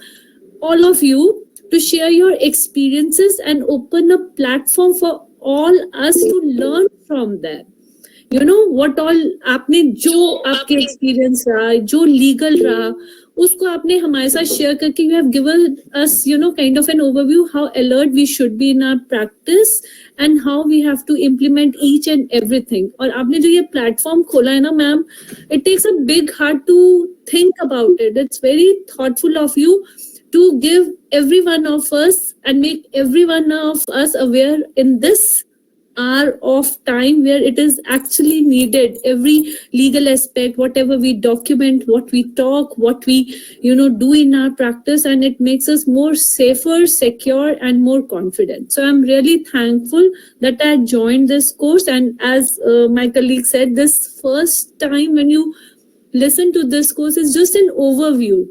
all of you, to share your experiences and open a platform for all us to learn from them. What all आपने जो आपके experience रहा, जो legal रहा, उसको आपने हमारे साथ share करके you have given us, kind of an overview how alert we should be in our practice and how we have to implement each and everything. और आपने जो ये platform खोला है ना ma'am, it takes a big heart to think about it. It's very thoughtful of you to give every one of us and make every one of us aware in this hour of time where it is actually needed. Every legal aspect, whatever we document, what we talk, what we, do in our practice, and it makes us more safer, secure, and more confident. So I'm really thankful that I joined this course. And as my colleague said, this first time when you listen to this course is just an overview.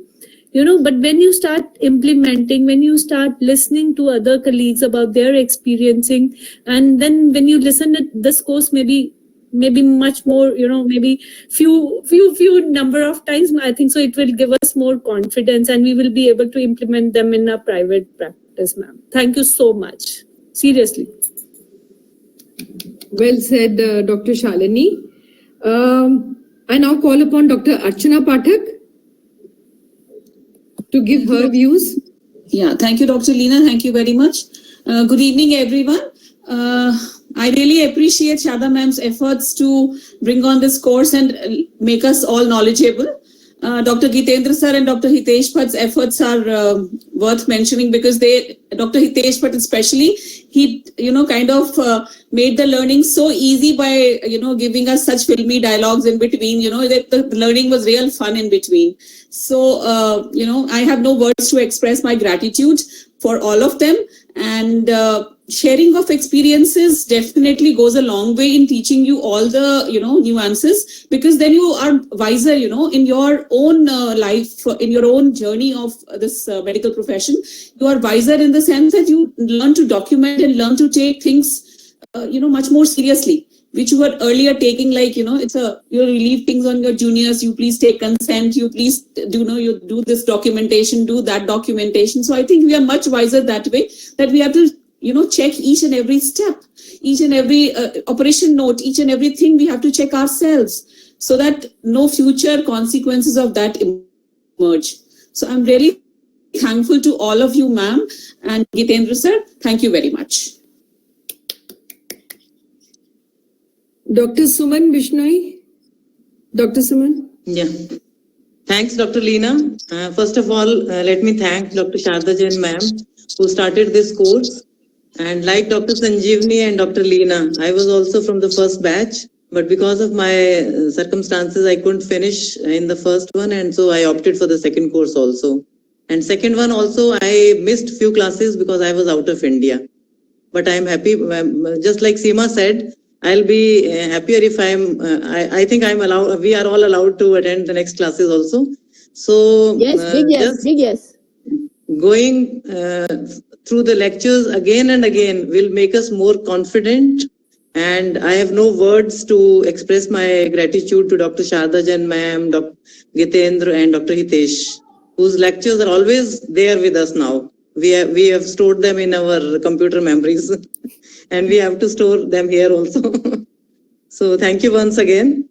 But when you start implementing, when you start listening to other colleagues about their experiencing, and then when you listen to this course, maybe much more, maybe few number of times, I think so it will give us more confidence and we will be able to implement them in our private practice, ma'am. Thank you so much. Seriously. Well said, Dr. Shalini. I now call upon Dr. Archana Pathak to give her views. Yeah, thank you, Dr. Leena. Thank you very much. Good evening, everyone. I really appreciate Sharda ma'am's efforts to bring on this course and make us all knowledgeable. Dr. Gitendra sir and Dr. Hitesh Bhatt's efforts are worth mentioning because Dr. Hitesh Bhatt especially, he, kind of made the learning so easy by, giving us such filmy dialogues in between, that the learning was real fun in between. So, I have no words to express my gratitude for all of them. And sharing of experiences definitely goes a long way in teaching you all the, nuances, because then you are wiser, in your own life, in your own journey of this medical profession. You are wiser in the sense that you learn to document and learn to take things, much more seriously, which you were earlier taking like, you leave things on your juniors, you please take consent, you please you do this documentation, do that documentation. So I think we are much wiser that way, that we have to, check each and every step, each and every operation note, each and everything we have to check ourselves so that no future consequences of that emerge. So I'm really thankful to all of you, ma'am, and Gitendra sir. Thank you very much. Dr. Suman Bishnoi. Dr. Suman. Yeah. Thanks, Dr. Leena. First of all, let me thank Dr. Sharda Jain ma'am who started this course. And like Dr. Sanjeevni and Dr. Leena, I was also from the first batch, but because of my circumstances, I couldn't finish in the first one. And so I opted for the second course also. And second one also, I missed few classes because I was out of India. But I'm happy, just like Seema said, I'll be happier if I think we are all allowed to attend the next classes also. So Yes, big yes. Going through the lectures again and again will make us more confident. And I have no words to express my gratitude to Dr. Sharda Jain ma'am, Dr. Gitendra and Dr. Hitesh, whose lectures are always there with us now. We have stored them in our computer memories and we have to store them here also. So thank you once again.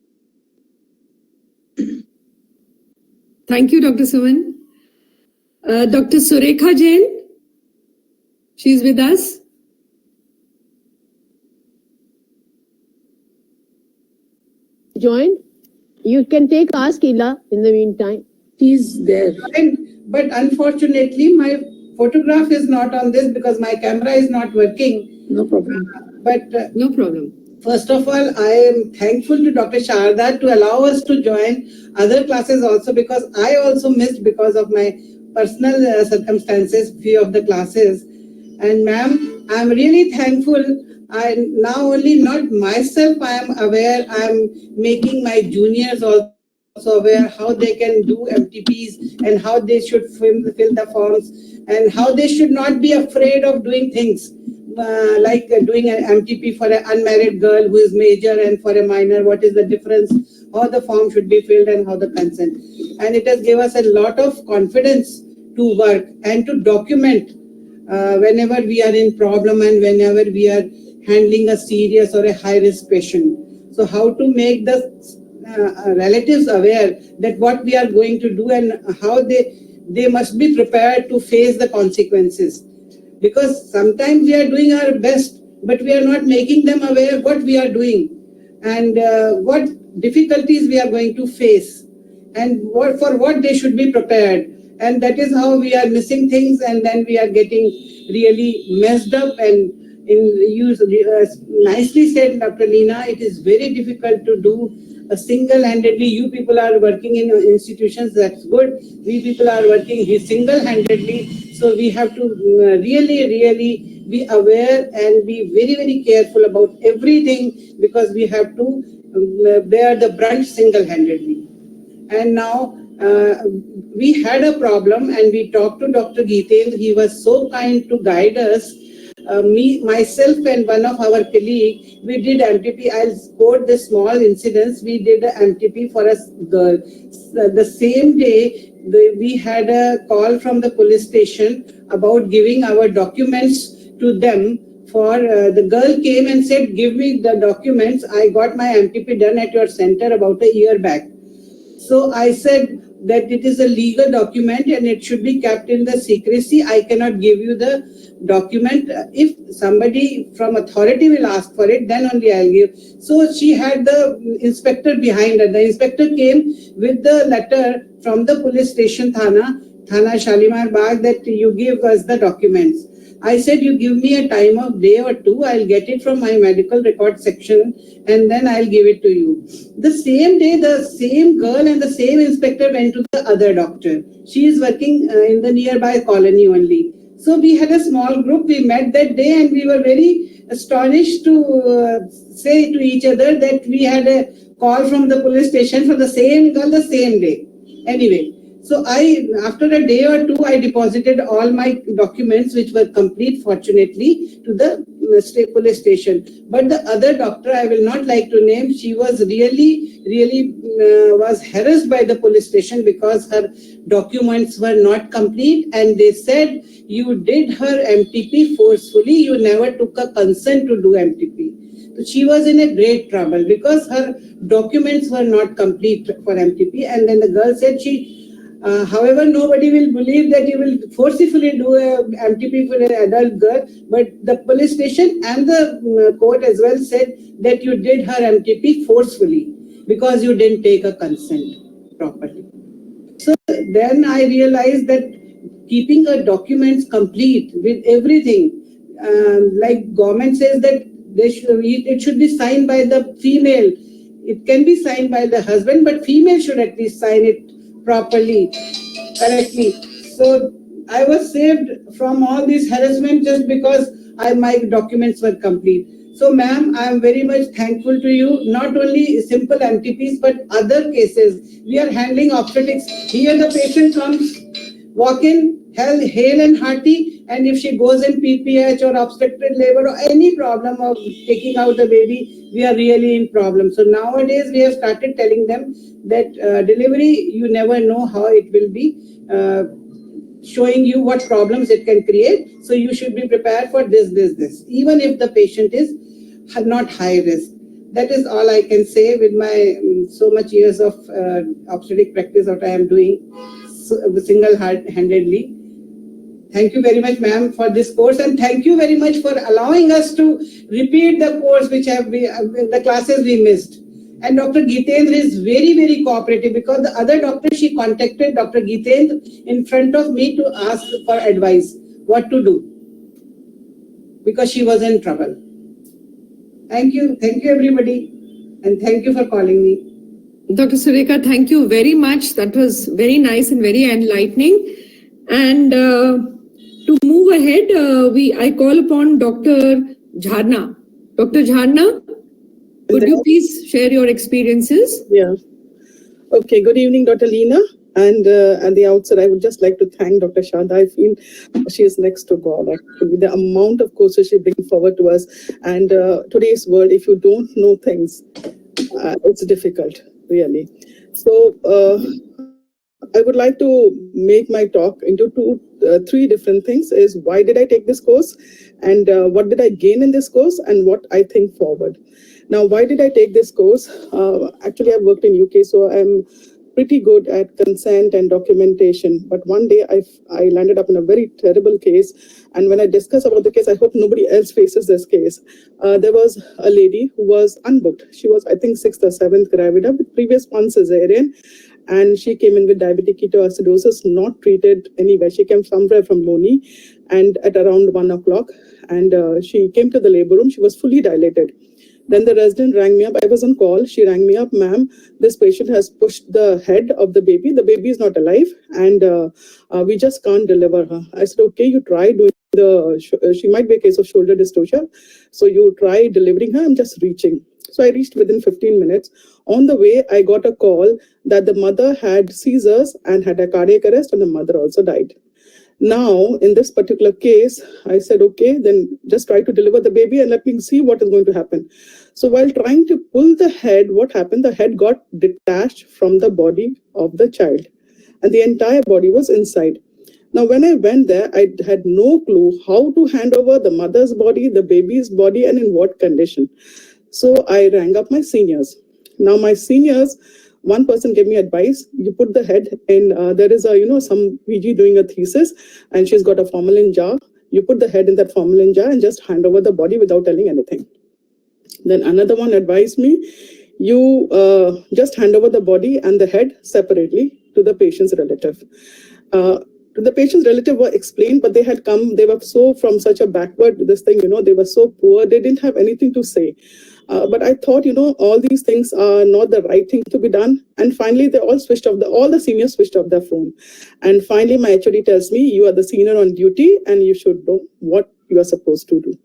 Thank you, Dr. Suman. Dr. Surekha Jain. She's with us. Joined. You can take Ask Ila in the meantime. He's there. But unfortunately, my photograph is not on this because my camera is not working. No problem. But No problem. first of all, I am thankful to Dr. Sharda to allow us to join other classes also, because I also missed because of my personal circumstances, few of the classes. And ma'am, I'm really thankful. I now only not myself, I am aware, I'm making my juniors also aware how they can do MTPs and how they should fill the forms and how they should not be afraid of doing things. Like doing an MTP for an unmarried girl who is major and for a minor, what is the difference, how the form should be filled and how the consent. And it has given us a lot of confidence to work and to document whenever we are in problem and whenever we are handling a serious or a high risk patient. So how to make the relatives aware that what we are going to do and how they must be prepared to face the consequences. Because sometimes we are doing our best, but we are not making them aware what we are doing and what difficulties we are going to face and for what they should be prepared. And that is how we are missing things, and then we are getting really messed up. And you nicely said, Dr. Leena, it is very difficult to do single-handedly. You people are working in institutions, that's good. We people are working single-handedly. So we have to really be aware and be very, very careful about everything, because we have to bear the brunt single-handedly. And now we had a problem and we talked to Dr. Gitendra. He was so kind to guide us. Myself and one of our colleagues, we did MTP. I'll quote the small incidents. We did an MTP for a girl. The same day, we had a call from the police station about giving our documents to them. For the girl came and said, give me the documents. I got my MTP done at your center about a year back. So I said that it is a legal document and it should be kept in the secrecy. I cannot give you the document. If somebody from authority will ask for it, then only I'll give. So she had the inspector behind her. The inspector came with the letter from the police station, Thana Shalimar Bagh, that you give us the documents. I said, you give me a time of day or two, I'll get it from my medical record section and then I'll give it to you. The same day, the same girl and the same inspector went to the other doctor. She is working in the nearby colony only. So we had a small group, we met that day and we were very astonished to say to each other that we had a call from the police station for the same girl the same day. Anyway. So after a day or two, I deposited all my documents, which were complete, fortunately, to the state police station. But the other doctor, I will not like to name, she was really was harassed by the police station because her documents were not complete. And they said, you did her MTP forcefully. You never took a consent to do MTP. So she was in a great trouble because her documents were not complete for MTP. And then the girl said However, nobody will believe that you will forcibly do a MTP for an adult girl, but the police station and the court as well said that you did her MTP forcefully because you didn't take a consent properly. So then I realized that keeping her documents complete with everything, like government says that it should be signed by the female. It can be signed by the husband, but female should at least sign it properly, correctly. So I was saved from all this harassment just because my documents were complete. So ma'am, I am very much thankful to you. Not only simple MTPs, but other cases. We are handling obstetrics. Here the patient comes, walk in, hale and hearty, and if she goes in PPH or obstructed labor or any problem of taking out the baby, we are really in problem. So nowadays we have started telling them that delivery, you never know how it will be, showing you what problems it can create. So you should be prepared for this, even if the patient is not high risk. That is all I can say with my so much years of obstetric practice that I am doing single-handedly. Thank you very much, ma'am, for this course, and thank you very much for allowing us to repeat the course which the classes we missed. And Dr. Gitendra is very, very cooperative because the other doctor, she contacted Dr. Gitendra in front of me to ask for advice, what to do, because she was in trouble. Thank you everybody, and thank you for calling me. Dr. Surekha, thank you very much. That was very nice and very enlightening. And to move ahead, I call upon Dr. Jharna. Dr. Jharna, could you please share your experiences? Yeah. Okay. Good evening, Dr. Leena. And at the outset, I would just like to thank Dr. Sharda. I feel she is next to God. Actually, the amount of courses she brings forward to us. And today's world, if you don't know things, it's difficult, really. So I would like to make my talk into three different things. Is why did I take this course, and what did I gain in this course, and what I think forward. Now, why did I take this course? Actually, I've worked in UK, so I'm pretty good at consent and documentation. But one day I landed up in a very terrible case. And when I discuss about the case, I hope nobody else faces this case. There was a lady who was unbooked. She was, I think, 6th or 7th gravida with previous one cesarean. And she came in with diabetic ketoacidosis, not treated anywhere. She came somewhere from Loni, and at around 1 o'clock. And she came to the labor room. She was fully dilated. Then the resident rang me up. I was on call. She rang me up, ma'am, this patient has pushed the head of the baby. The baby is not alive, and we just can't deliver her. I said, okay, you try doing she might be a case of shoulder dystocia. So you try delivering her. I'm just reaching. So I reached within 15 minutes. On the way, I got a call that the mother had seizures and had a cardiac arrest, and the mother also died. Now, in this particular case, I said, okay, then just try to deliver the baby and let me see what is going to happen. So while trying to pull the head, what happened? The head got detached from the body of the child, and the entire body was inside. Now, when I went there, I had no clue how to hand over the mother's body, the baby's body, and in what condition. So I rang up my seniors. Now, my seniors, one person gave me advice. You put the head in, there is some VG doing a thesis, and she's got a formalin jar. You put the head in that formalin jar and just hand over the body without telling anything. Then another one advised me, you just hand over the body and the head separately to the patient's relative. The patient's relative were explained, but they had come, they were so from such a backward, they were so poor, they didn't have anything to say. But I thought, all these things are not the right thing to be done. And finally, they all switched off, all the seniors switched off their phone. And finally, my HOD tells me, you are the senior on duty and you should know what you are supposed to do.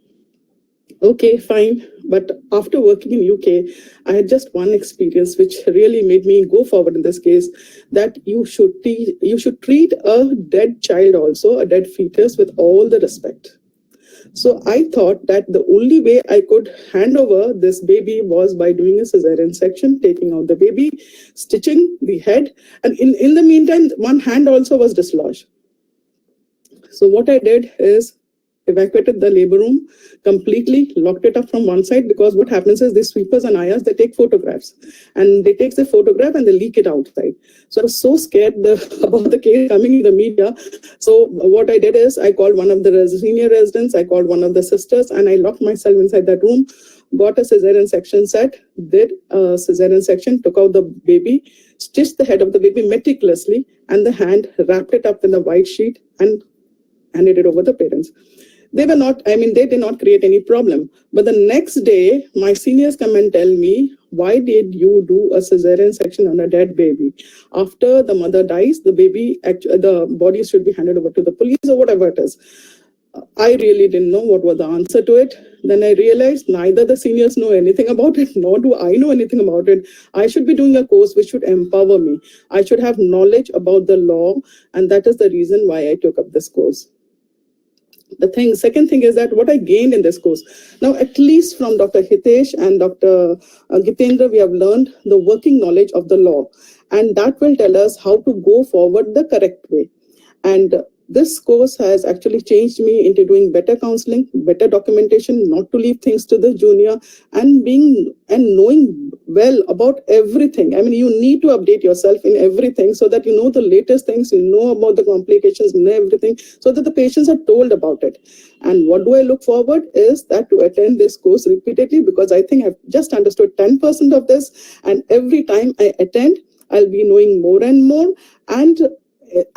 Okay, fine. But after working in UK, I had just one experience which really made me go forward in this case, that you should treat a dead child also, a dead fetus, with all the respect. So I thought that the only way I could hand over this baby was by doing a cesarean section, taking out the baby, stitching the head, and in the meantime, one hand also was dislodged. So what I did is, evacuated the labor room completely, locked it up from one side, because what happens is these sweepers and ayahs, they take photographs, and they take the photograph and they leak it outside. So I was so scared about the case coming in the media. So what I did is I called one of the senior residents, I called one of the sisters, and I locked myself inside that room, got a cesarean section set, did a cesarean section, took out the baby, stitched the head of the baby meticulously, and the hand, wrapped it up in the white sheet and handed it over the parents. They were not, I mean, they did not create any problem. But the next day, my seniors come and tell me, why did you do a cesarean section on a dead baby? After the mother dies, the baby, the body should be handed over to the police or whatever it is. I really didn't know what was the answer to it. Then I realized neither the seniors know anything about it, nor do I know anything about it. I should be doing a course which should empower me. I should have knowledge about the law, and that is the reason why I took up this course. Second thing is that what I gained in this course, now at least from Dr. Hitesh and Dr. Gitendra, we have learned the working knowledge of the law, and that will tell us how to go forward the correct way. And this course has actually changed me into doing better counseling, better documentation, not to leave things to the junior, and knowing well about everything. I mean, you need to update yourself in everything so that you know the latest things, you know about the complications, you know everything, so that the patients are told about it. And what do I look forward is that to attend this course repeatedly, because I think I've just understood 10% of this, and every time I attend, I'll be knowing more and more. And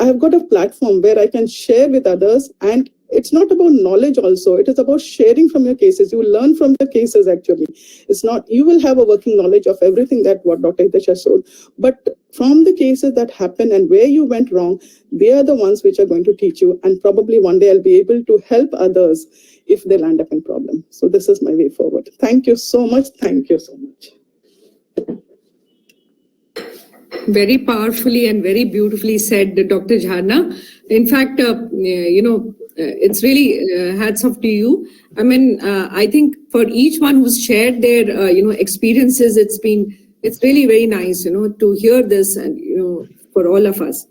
I've got a platform where I can share with others, and it's not about knowledge also, it is about sharing from your cases. You will learn from the cases actually. It's not, you will have a working knowledge of everything that what Dr. Hitesh has showed, but from the cases that happen and where you went wrong, they are the ones which are going to teach you, and probably one day I'll be able to help others if they land up in problem. So this is my way forward. Thank you so much. Thank you so much. Very powerfully and very beautifully said, Dr. Jharna. In fact, it's really hats off to you. I mean, I think for each one who's shared their, experiences, it's really very nice, to hear this, and, for all of us.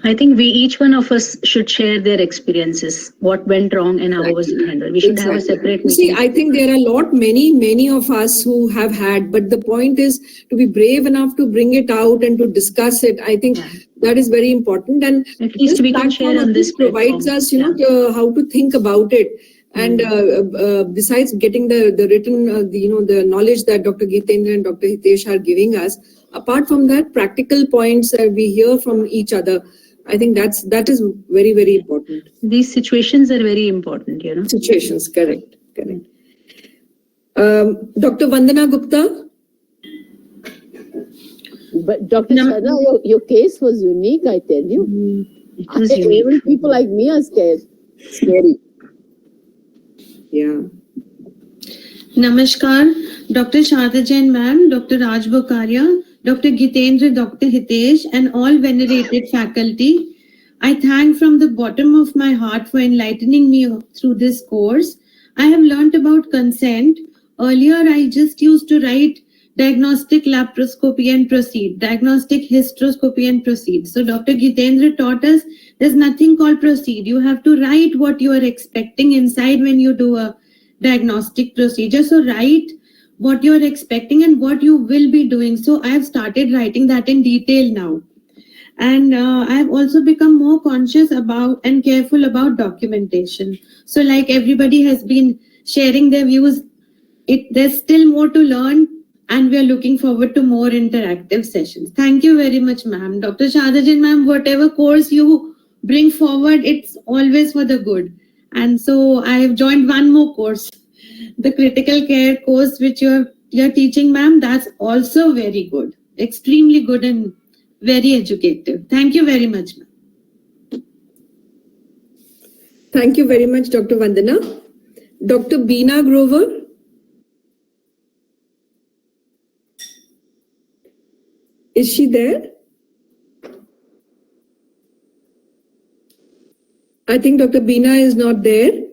I think each one of us should share their experiences, what went wrong and how was it handled. We should have a separate meeting. See, I think there are many of us who have had, but the point is to be brave enough to bring it out and to discuss it. I think that is very important. And at least we can share on this provides us, how to think about it. And besides getting the written, the knowledge that Dr. Gitendra and Dr. Hitesh are giving us, apart from that, practical points that we hear from each other, I think that is very, very important. These situations are very important, Situations, correct. Dr. Vandana Gupta. But Dr. Sharda, your case was unique, I tell you. It was unique. Even people like me are scared. Scary. Yeah. Namaskar, Dr. Sharda Jain ma'am, Dr. Raj Bokaria, Dr. Gitendra, Dr. Hitesh, and all venerated faculty. I thank from the bottom of my heart for enlightening me through this course. I have learnt about consent. Earlier, I just used to write diagnostic laparoscopy and proceed, diagnostic hysteroscopy and proceed. So Dr. Gitendra taught us there's nothing called proceed. You have to write what you are expecting inside when you do a diagnostic procedure. So write what you're expecting and what you will be doing. So I've started writing that in detail now. And I've also become more conscious about and careful about documentation. So like everybody has been sharing their views, there's still more to learn, and we are looking forward to more interactive sessions. Thank you very much, ma'am. Dr. Sharda Jain ma'am, whatever course you bring forward, it's always for the good. And so I have joined one more course, the critical care course, which you're teaching, ma'am. That's also very good, extremely good and very educative. Thank you very much, ma'am. Thank you very much, Dr. Vandana. Dr. Beena Grover. Is she there? I think Dr. Beena is not there.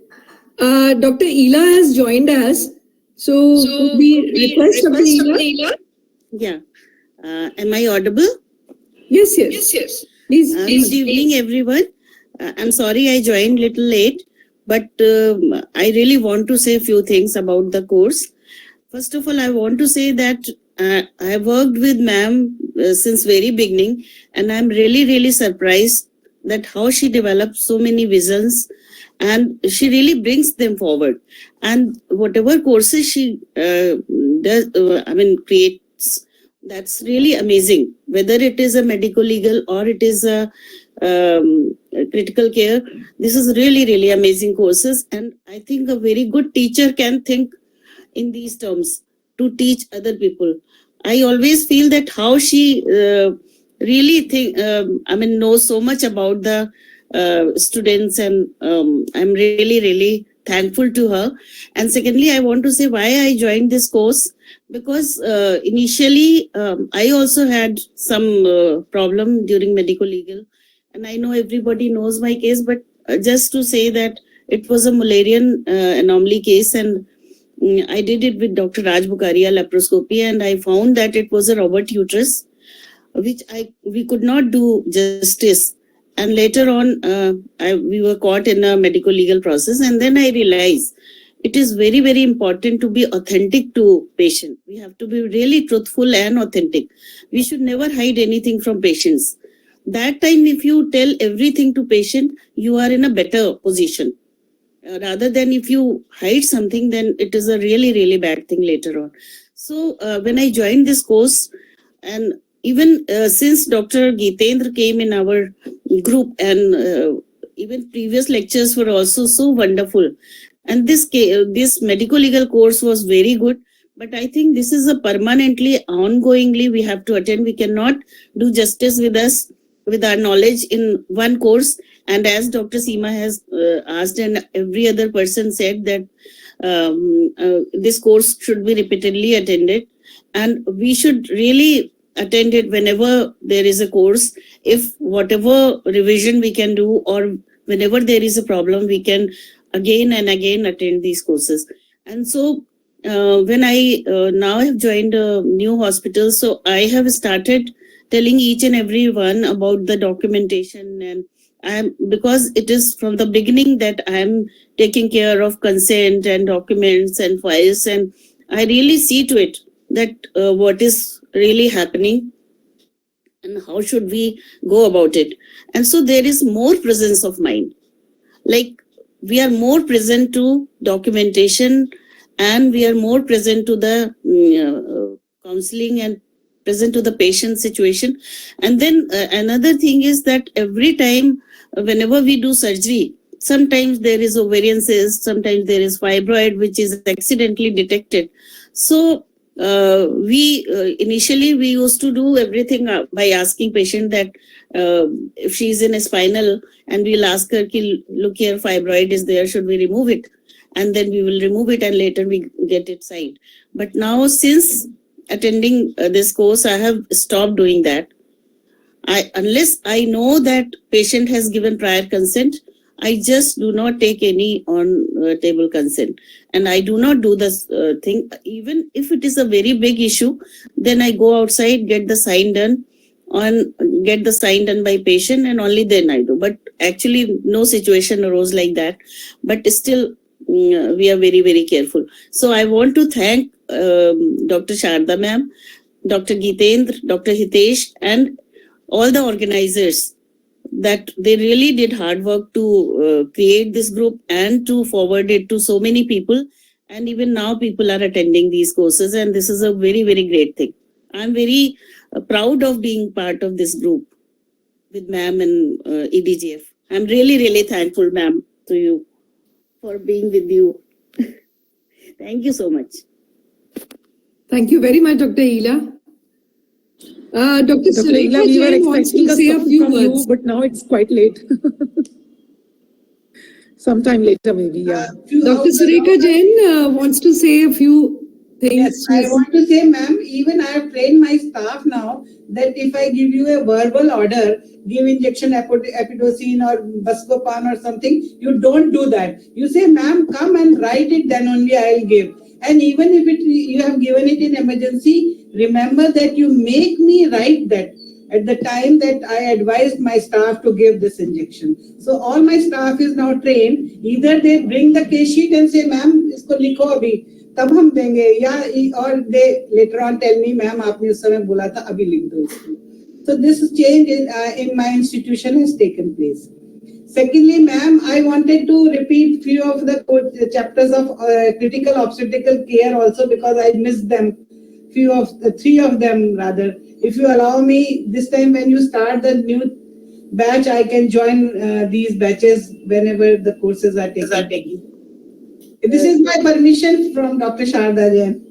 Dr. Ela has joined us. So we request Dr. Ela. Yeah. Am I audible? Yes. Please. Good evening, everyone. I'm sorry I joined little late, but I really want to say a few things about the course. First of all, I want to say that I worked with ma'am since very beginning, and I'm really surprised that how she developed so many visions, and she really brings them forward. And whatever courses she creates, that's really amazing. Whether it is a medical legal or it is a critical care, this is really amazing courses. And I think a very good teacher can think in these terms to teach other people. I always feel that how she knows so much about the students, and I'm really thankful to her. And secondly, I want to say why I joined this course, because initially I also had some problem during medical legal, and I know everybody knows my case, but just to say that it was a Mullerian anomaly case, and I did it with Dr. Raj Bukaria laparoscopy, and I found that it was a Robert uterus, which we could not do justice. And later on, we were caught in a medical legal process, and then I realized it is very important to be authentic to patient. We have to be really truthful and authentic. We should never hide anything from patients. That time, if you tell everything to patient, you are in a better position. Rather than if you hide something, then it is a really bad thing later on. So when I joined this course, and even since Dr. Gitendra came in our group, and even previous lectures were also so wonderful. And this medical legal course was very good. But I think this is a permanently, ongoingly we have to attend. We cannot do justice with us, with our knowledge in one course. And as Dr. Seema has asked, and every other person said, that this course should be repeatedly attended, and we should really attend it whenever there is a course. If whatever revision we can do, or whenever there is a problem, we can again and again attend these courses. And so when I now have joined a new hospital, so I have started telling each and every one about the documentation, and because it is from the beginning that I am taking care of consent and documents and files, and I really see to it that what is really happening and how should we go about it. And so there is more presence of mind. Like, we are more present to documentation, and we are more present to the counseling and present to the patient situation. And then another thing is that every time, whenever we do surgery, sometimes there is ovarian cyst, sometimes there is fibroid, which is accidentally detected. So initially we used to do everything by asking patient that if she is in a spinal, and we'll ask her, look here, fibroid is there, should we remove it? And then we will remove it, and later we get it side. But now, since attending this course, I have stopped doing that. Unless I know that patient has given prior consent, I just do not take any on-table consent. And I do not do this thing. Even if it is a very big issue, then I go outside, get the sign done by patient, and only then I do. But actually, no situation arose like that. But still, we are very careful. So I want to thank Dr. Sharda ma'am, Dr. Gitendra, Dr. Hitesh, and all the organizers, that they really did hard work to create this group and to forward it to so many people. And even now people are attending these courses, and this is a very great thing. I'm very proud of being part of this group with ma'am and EDGF. I'm really thankful, ma'am, to you for being with you. Thank you so much. Thank you very much, Dr. Ela. Dr. Sarika we were Jain wants expecting to a say a song few from you, words. but now it's quite late. Sometime later, maybe, yeah. Dr. Sarika Jain wants to say a few things. Yes, I want to say, ma'am, even I have trained my staff now that if I give you a verbal order, give injection epidosine or buscopan or something, you don't do that. You say, ma'am, come and write it, then only I'll give. And even if you have given it in emergency, remember that you make me write that. at the time that I advised my staff to give this injection. So all my staff is now trained. Either they bring the case sheet and say, ma'am, isko likho abhi, tab hum denge, ya, or they later on tell me, ma'am, aapne us samay bola tha, abhi likh do isko. So this change in my institution has taken place. Secondly, ma'am, I wanted to repeat few of the chapters of critical obstetrical care also because I missed them. Three of them rather. If you allow me, this time when you start the new batch, I can join these batches whenever the courses are taken. This is my permission from Dr. Sharda Jain.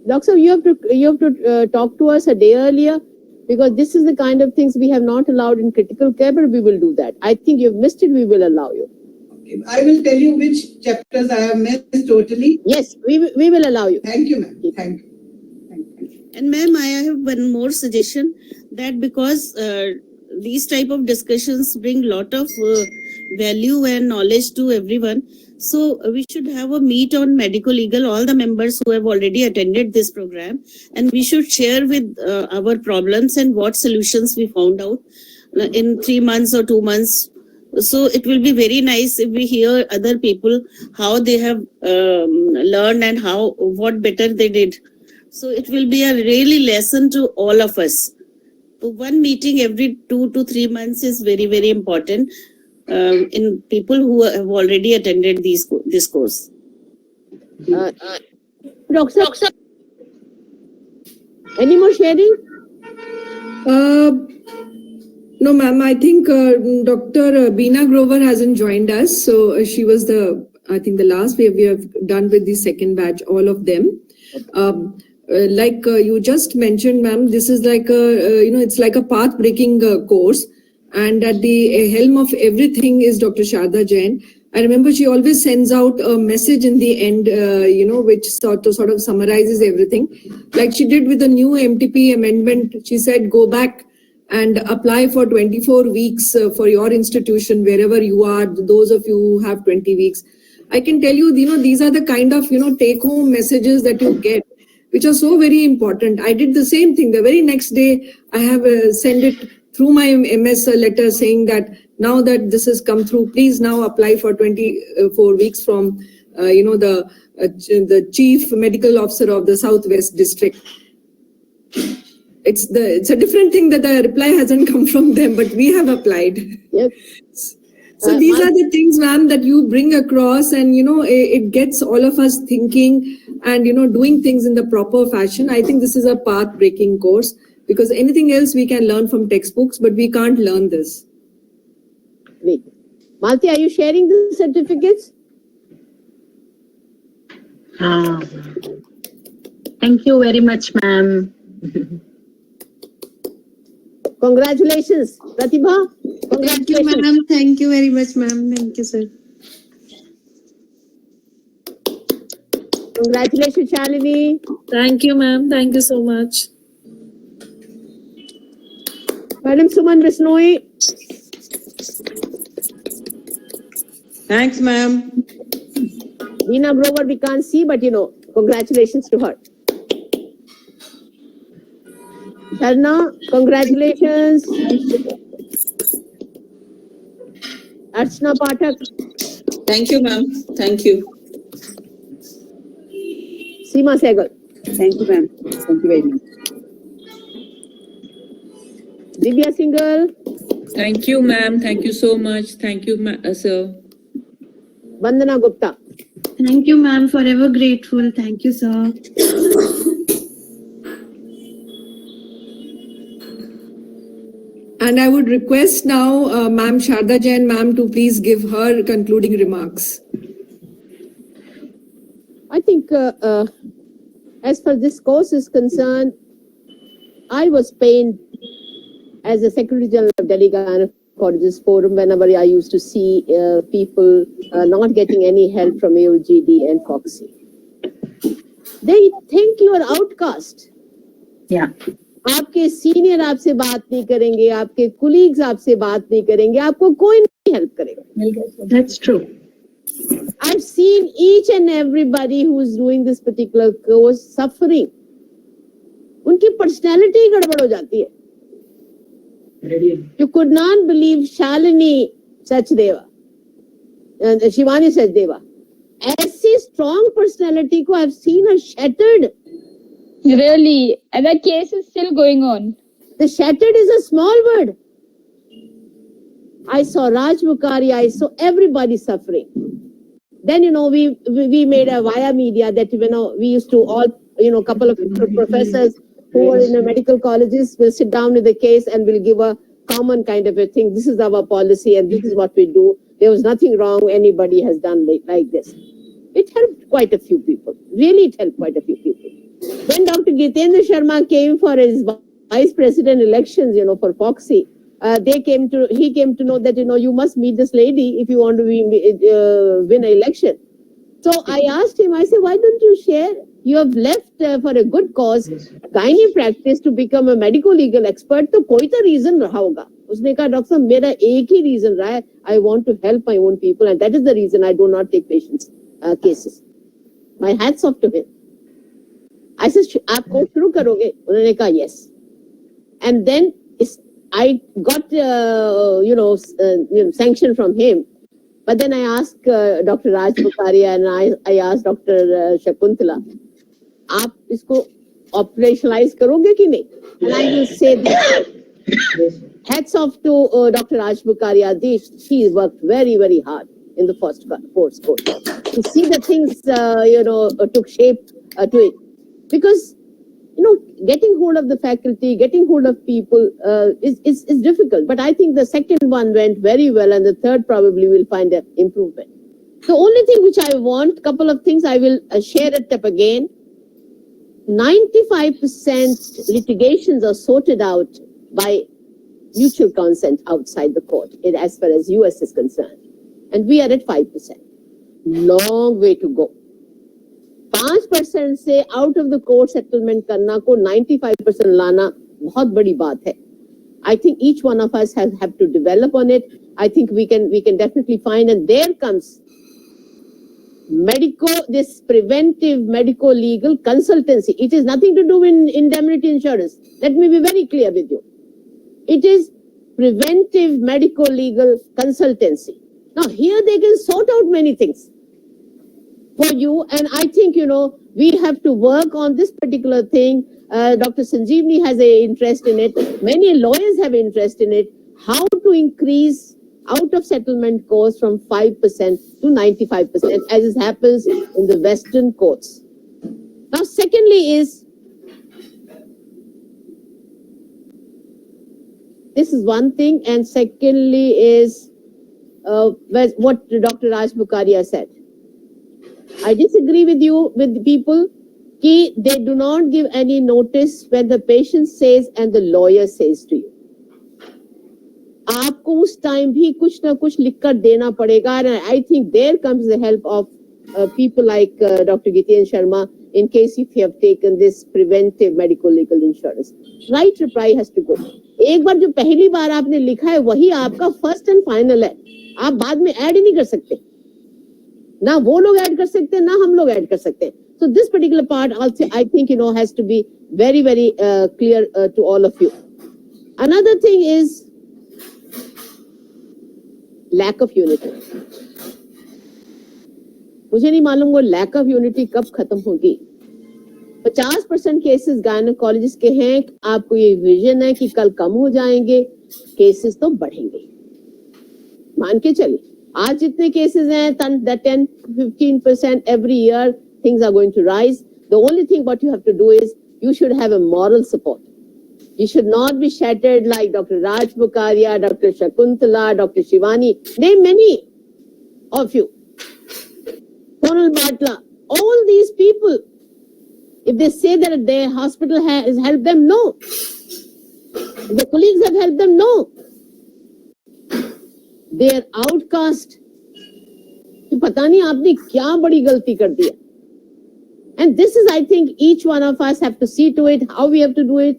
Doctor, you have to talk to us a day earlier, because this is the kind of things we have not allowed in critical care, but we will do that. I think you've missed it, we will allow you. Okay. I will tell you which chapters I have missed totally. Yes, we will allow you. Thank you, ma'am. Thank you. And ma'am, I have one more suggestion, that because these type of discussions bring lot of value and knowledge to everyone, so we should have a meet on medical legal, all the members who have already attended this program, and we should share with our problems and what solutions we found out in 3 months or 2 months. So it will be very nice if we hear other people how they have learned and what better they did. So it will be a really lesson to all of us. So one meeting every 2 to 3 months is very, very important in people who have already attended this course. Doctor, any more sharing? No, ma'am, I think Dr. Beena Grover hasn't joined us. So she was the last we have done with the second batch, all of them. Like you just mentioned, ma'am, this is like it's like a path-breaking course, and at the helm of everything is Dr. Sharda Jain. I remember she always sends out a message in the end, which sort of summarizes everything. Like she did with the new MTP amendment, she said, go back and apply for 24 weeks for your institution, wherever you are, those of you who have 20 weeks. I can tell you, these are the kind of, take-home messages that you get, which are so very important. I did the same thing. The very next day, I have sent it through my MS letter saying that now that this has come through, please now apply for 24 weeks from, the chief medical officer of the Southwest District. It's a different thing that the reply hasn't come from them, but we have applied. Yep. So these are the things, ma'am, that you bring across, and it gets all of us thinking and doing things in the proper fashion. I think this is a path-breaking course, because anything else we can learn from textbooks, but we can't learn this. Wait, Malti, are you sharing the certificates? Thank you very much, ma'am. Congratulations, Pratibha. Thank you, ma'am. Thank you very much, ma'am. Thank you, sir. Congratulations, Shalini. Thank you, ma'am. Thank you so much. Madam Suman Bisnoi. Thanks, ma'am. Beena Grover, we can't see, but congratulations to her. Sharna, congratulations. Archana Pathak. Thank you, ma'am. Thank you. Seema Sehgal. Thank you, ma'am. Thank you very much. Divya Singhal. Thank you, ma'am. Thank you so much. Thank you, sir. Vandana Gupta. Thank you, ma'am. Forever grateful. Thank you, sir. And I would request now Ma'am Sharda Jain, ma'am, to please give her concluding remarks. I think as far as this course is concerned, I was pained as a Secretary General of Delhi Gynecologist Forum whenever I used to see people not getting any help from AOGD and FOXY. They think you are outcast. Yeah. आपके senior आपसे बात नहीं करेंगे, आपके colleagues आपसे बात नहीं करेंगे, आपको कोई नहीं हेल्प करेगा. That's true. I've seen each and everybody who is doing this particular course suffering. उनकी पर्सनैलिटी गड़बड़ हो जाती है. You could not believe Shalini Sachdeva and Shivani Sachdeva. ऐसी strong personality को I've seen her shattered. Really, and that case is still going on. The shattered is a small word. I saw Raj Bukaria, I saw everybody suffering. Then, we made a via media that, we used to all, couple of professors who were in the medical colleges will sit down with the case and will give a common kind of a thing. This is our policy and this is what we do. There was nothing wrong anybody has done like this. It helped quite a few people. Really, it helped quite a few people. When Dr. Gitendra Sharma came for his vice president elections, for Foxy, he came to know that, you must meet this lady if you want to win an election. So I asked him, I said, why don't you share? You have left for a good cause, gynae practice to become a medical legal expert. तो कोई तो reason रहा होगा. उसने कहा, doctor साहब, मेरा एक ही reason रहा है. I want to help my own people, and that is the reason I do not take patients cases. My hats off to him. I said, आप कोर्स शुरू करोगे? उन्होंने कहा, yes. And then I got sanction from him. But then I asked Dr. Raj Bukaria and I asked Dr. Shakuntala, आप इसको operationalize करोगे कि नहीं? And I will say this. Hats off to Dr. Raj Bukaria. She worked very, very hard in the first course. To see the things, took shape to it. Because, getting hold of the faculty, getting hold of people is difficult. But I think the second one went very well and the third probably will find an improvement. The only thing which I want, couple of things, I will share it up again. 95% litigations are sorted out by mutual consent outside the court, as far as US is concerned. And we are at 5%. Long way to go. 5% से out of the court settlement करना को 95% लाना बहुत बड़ी बात है. I think each one of us have to develop on it. I think we can definitely find, and there comes this preventive medical legal consultancy. It is nothing to do with indemnity insurance. Let me be very clear with you. It is preventive medical legal consultancy. Now here they can sort out many things for you, and I think, we have to work on this particular thing. Dr. Sanjeevni has an interest in it. Many lawyers have interest in it. How to increase out of settlement costs from 5% to 95%, as it happens in the Western courts. Now, secondly is, this is one thing, and secondly is what Dr. Raj Bukaria said. I disagree with you, with the people, कि they do not give any notice when the patient says and the lawyer says to you. आपको उस time भी कुछ ना कुछ लिखकर देना पड़ेगा, and I think there comes the help of people like Dr. Gitendra Sharma in case if you have taken this preventive medical legal insurance. Right reply has to go. एक बार जो पहली बार आपने लिखा है वही आपका first and final है. आप बाद में ऐड ही नहीं कर सकते. ना वो लोग ऐड कर सकते हैं, ना हम लोग ऐड कर सकते हैं. So this particular part also, I think, has to be very, very clear to all of you. Another thing is lack of unity. मुझे नहीं मालूम वो lack of unity कब खत्म होगी. 50% केसेस गायनेकोलॉजिस्ट के हैं. आपको ये विजन है कि कल कम हो जाएंगे, केसेस तो बढ़ेंगे. मान के चलिए आज जितने केसेस हैं 10-15% every year things are going to rise. The only thing what you have to do is you should have a moral support. You should not be shattered like Dr. Raj Bukaria, Dr. Shakuntala, Dr. Shivani. Name many of you. Sonal Batla. All these people, if they say that their hospital has helped them, no. The colleagues have helped them, no. They are outcast. पता नहीं आपने क्या बड़ी गलती कर दिया. And this is, I think, each one of us have to see to it, how we have to do it.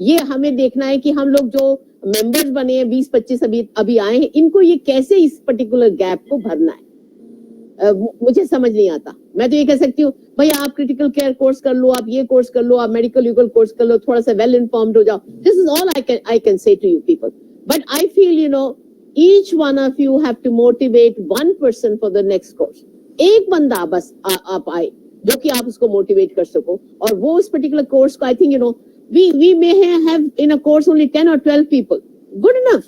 ये हमें देखना है कि हम लोग जो मेंबर्स बने हैं 20-25 अभी आए हैं, इनको ये कैसे इस पर्टिकुलर गैप को भरना है. मुझे समझ नहीं आता. मैं तो ये कह सकती हूँ भैया आप क्रिटिकल केयर कोर्स कर लो, आप ये कोर्स कर लो, आप मेडिकल लीगल कोर्स कर लो, थोड़ा सा वेल इन्फॉर्म्ड हो जाओ. This is all I can say to you people. But I feel, you know, each one of you have to motivate one person for the next course. एक बंदा बस आप आए जो कि आप उसको मोटिवेट कर सको, और वो उस पर्टिकुलर कोर्स को, I think, you know, we may have in a course only 10 or 12 people. Good enough.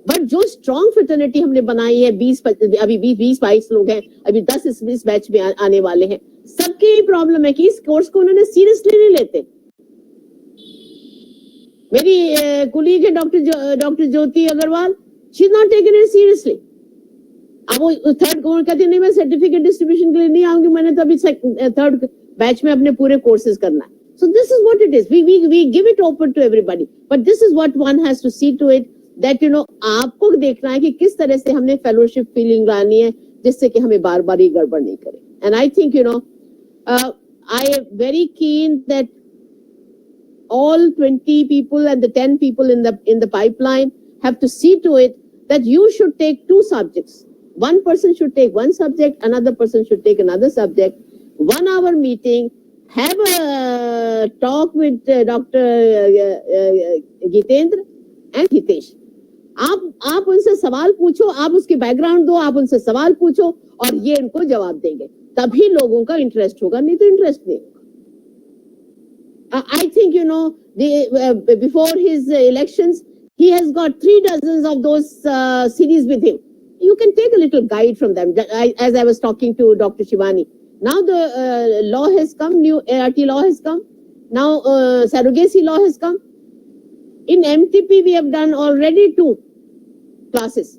But जो स्ट्रॉन्ग फ्रेटर्निटी हमने बनाई है, 20-22 लोग हैं, अभी 10 इस बैच में आने वाले हैं, सबकी ही प्रॉब्लम है कि इस कोर्स को उन्होंने सीरियसली नहीं लेते. मेरी कुलीग है doctor Jyoti Agarwal, she is not taken it seriously. अब वो थर्ड कोर्स कहती नहीं, मैं सर्टिफिकेट डिस्ट्रीब्यूशन के लिए नहीं आऊंगी, मैंने तो अभी थर्ड बैच में अपने पूरे कोर्सेज करना है. So this is what it is. We give it open to everybody, but this is what one has to see to it. That, you know, आपको देखना है कि किस तरह से हमने फेलोशिप फीलिंग लानी है जिससे कि हमें बार बार ये गड़बड़ नहीं करे. And I think, you know, I am very keen that all 20 people and the 10 people in the pipeline have to see to it that you should take 2 subjects. One person should take one subject, another person should take another subject. 1 hour meeting, have a talk with Dr. Gitendra and Hitesh. आप उनसे सवाल पूछो, आप उसके background दो, आप उनसे सवाल पूछो और ये इनको जवाब देंगे, तभी लोगों का इंटरेस्ट होगा, नहीं तो इंटरेस्ट नहीं होगा. I think, you know, before his elections, he has got 3 dozens of those series with him. You can take a little guide from them. As I was talking to Dr. Shivani, now the law has come, new ART law has come. Now surrogacy law has come. In MTP, we have done already 2 classes,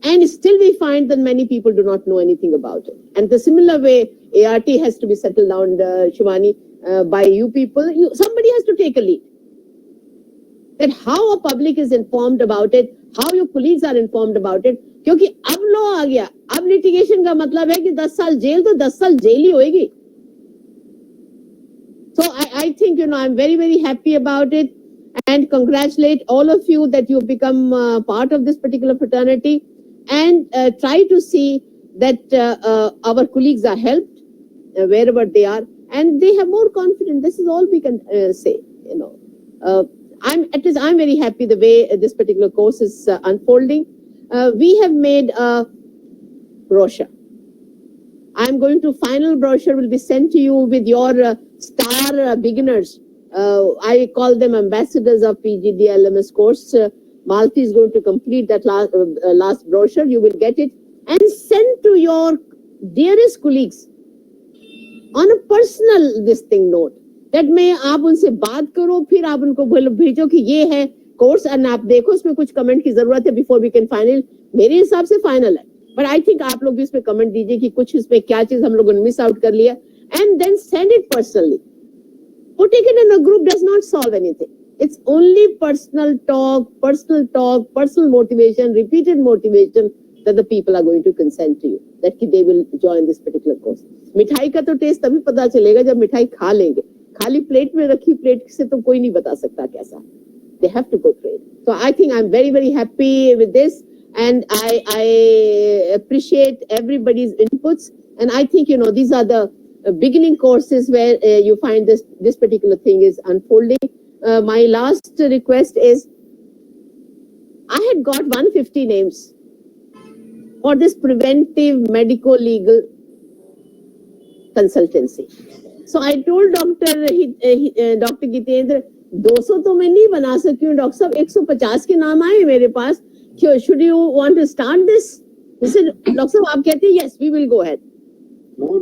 and still we find that many people do not know anything about it. And the similar way, ART has to be settled down, Shivani, by you people. Somebody has to take a lead. That how a public is informed about it, how your colleagues are informed about it. क्योंकि अब law आ गया, अब litigation का मतलब है कि 10 साल jail, तो 10 साल जेल ही होएगी. So I think, you know, I'm very, very happy about it. And congratulate all of you that you've become part of this particular fraternity, and try to see that our colleagues are helped wherever they are, and they have more confidence. This is all we can say. You know, I'm very happy the way this particular course is unfolding. We have made a brochure. I'm going to final brochure will be sent to you with your star beginners. I call them ambassadors of PGD LMS course. Malti is going to complete that last brochure. You will get it and send to your dearest colleagues on a personal this thing note. That में आप उनसे बात करो, फिर आप उनको भेजो कि ये है कोर्स, और आप देखो इसमें कुछ कमेंट की जरूरत है बिफोर वी कैन फाइनल. मेरे हिसाब से फाइनल है, बट आई थिंक आप लोग भी इसमें कमेंट दीजिए कि कुछ इसमें क्या चीज हम लोगों ने मिस आउट कर लिया, and then send it personally. Putting it in a group does not solve anything. It's only personal talk, personal motivation, repeated motivation that the people are going to consent to you, that they will join this particular course. मिठाई का तो test तभी पता चलेगा जब मिठाई खा लेंगे. खाली प्लेट में रखी प्लेट से तो कोई नहीं बता सकता कैसा. They have to go through it. So I think I'm very, very happy with this, and I appreciate everybody's inputs. And I think, you know, these are the beginning courses where you find this particular thing is unfolding. My last request is, I had got 150 names for this preventive medico-legal consultancy. So I told Dr. Gitendra, 200 तो मैं नहीं बना सकती हूँ doctor साहब, 150 के नाम आए मेरे पास. Should you want to start this? He said, doctor साहब आप कहते हैं yes, we will go ahead. No,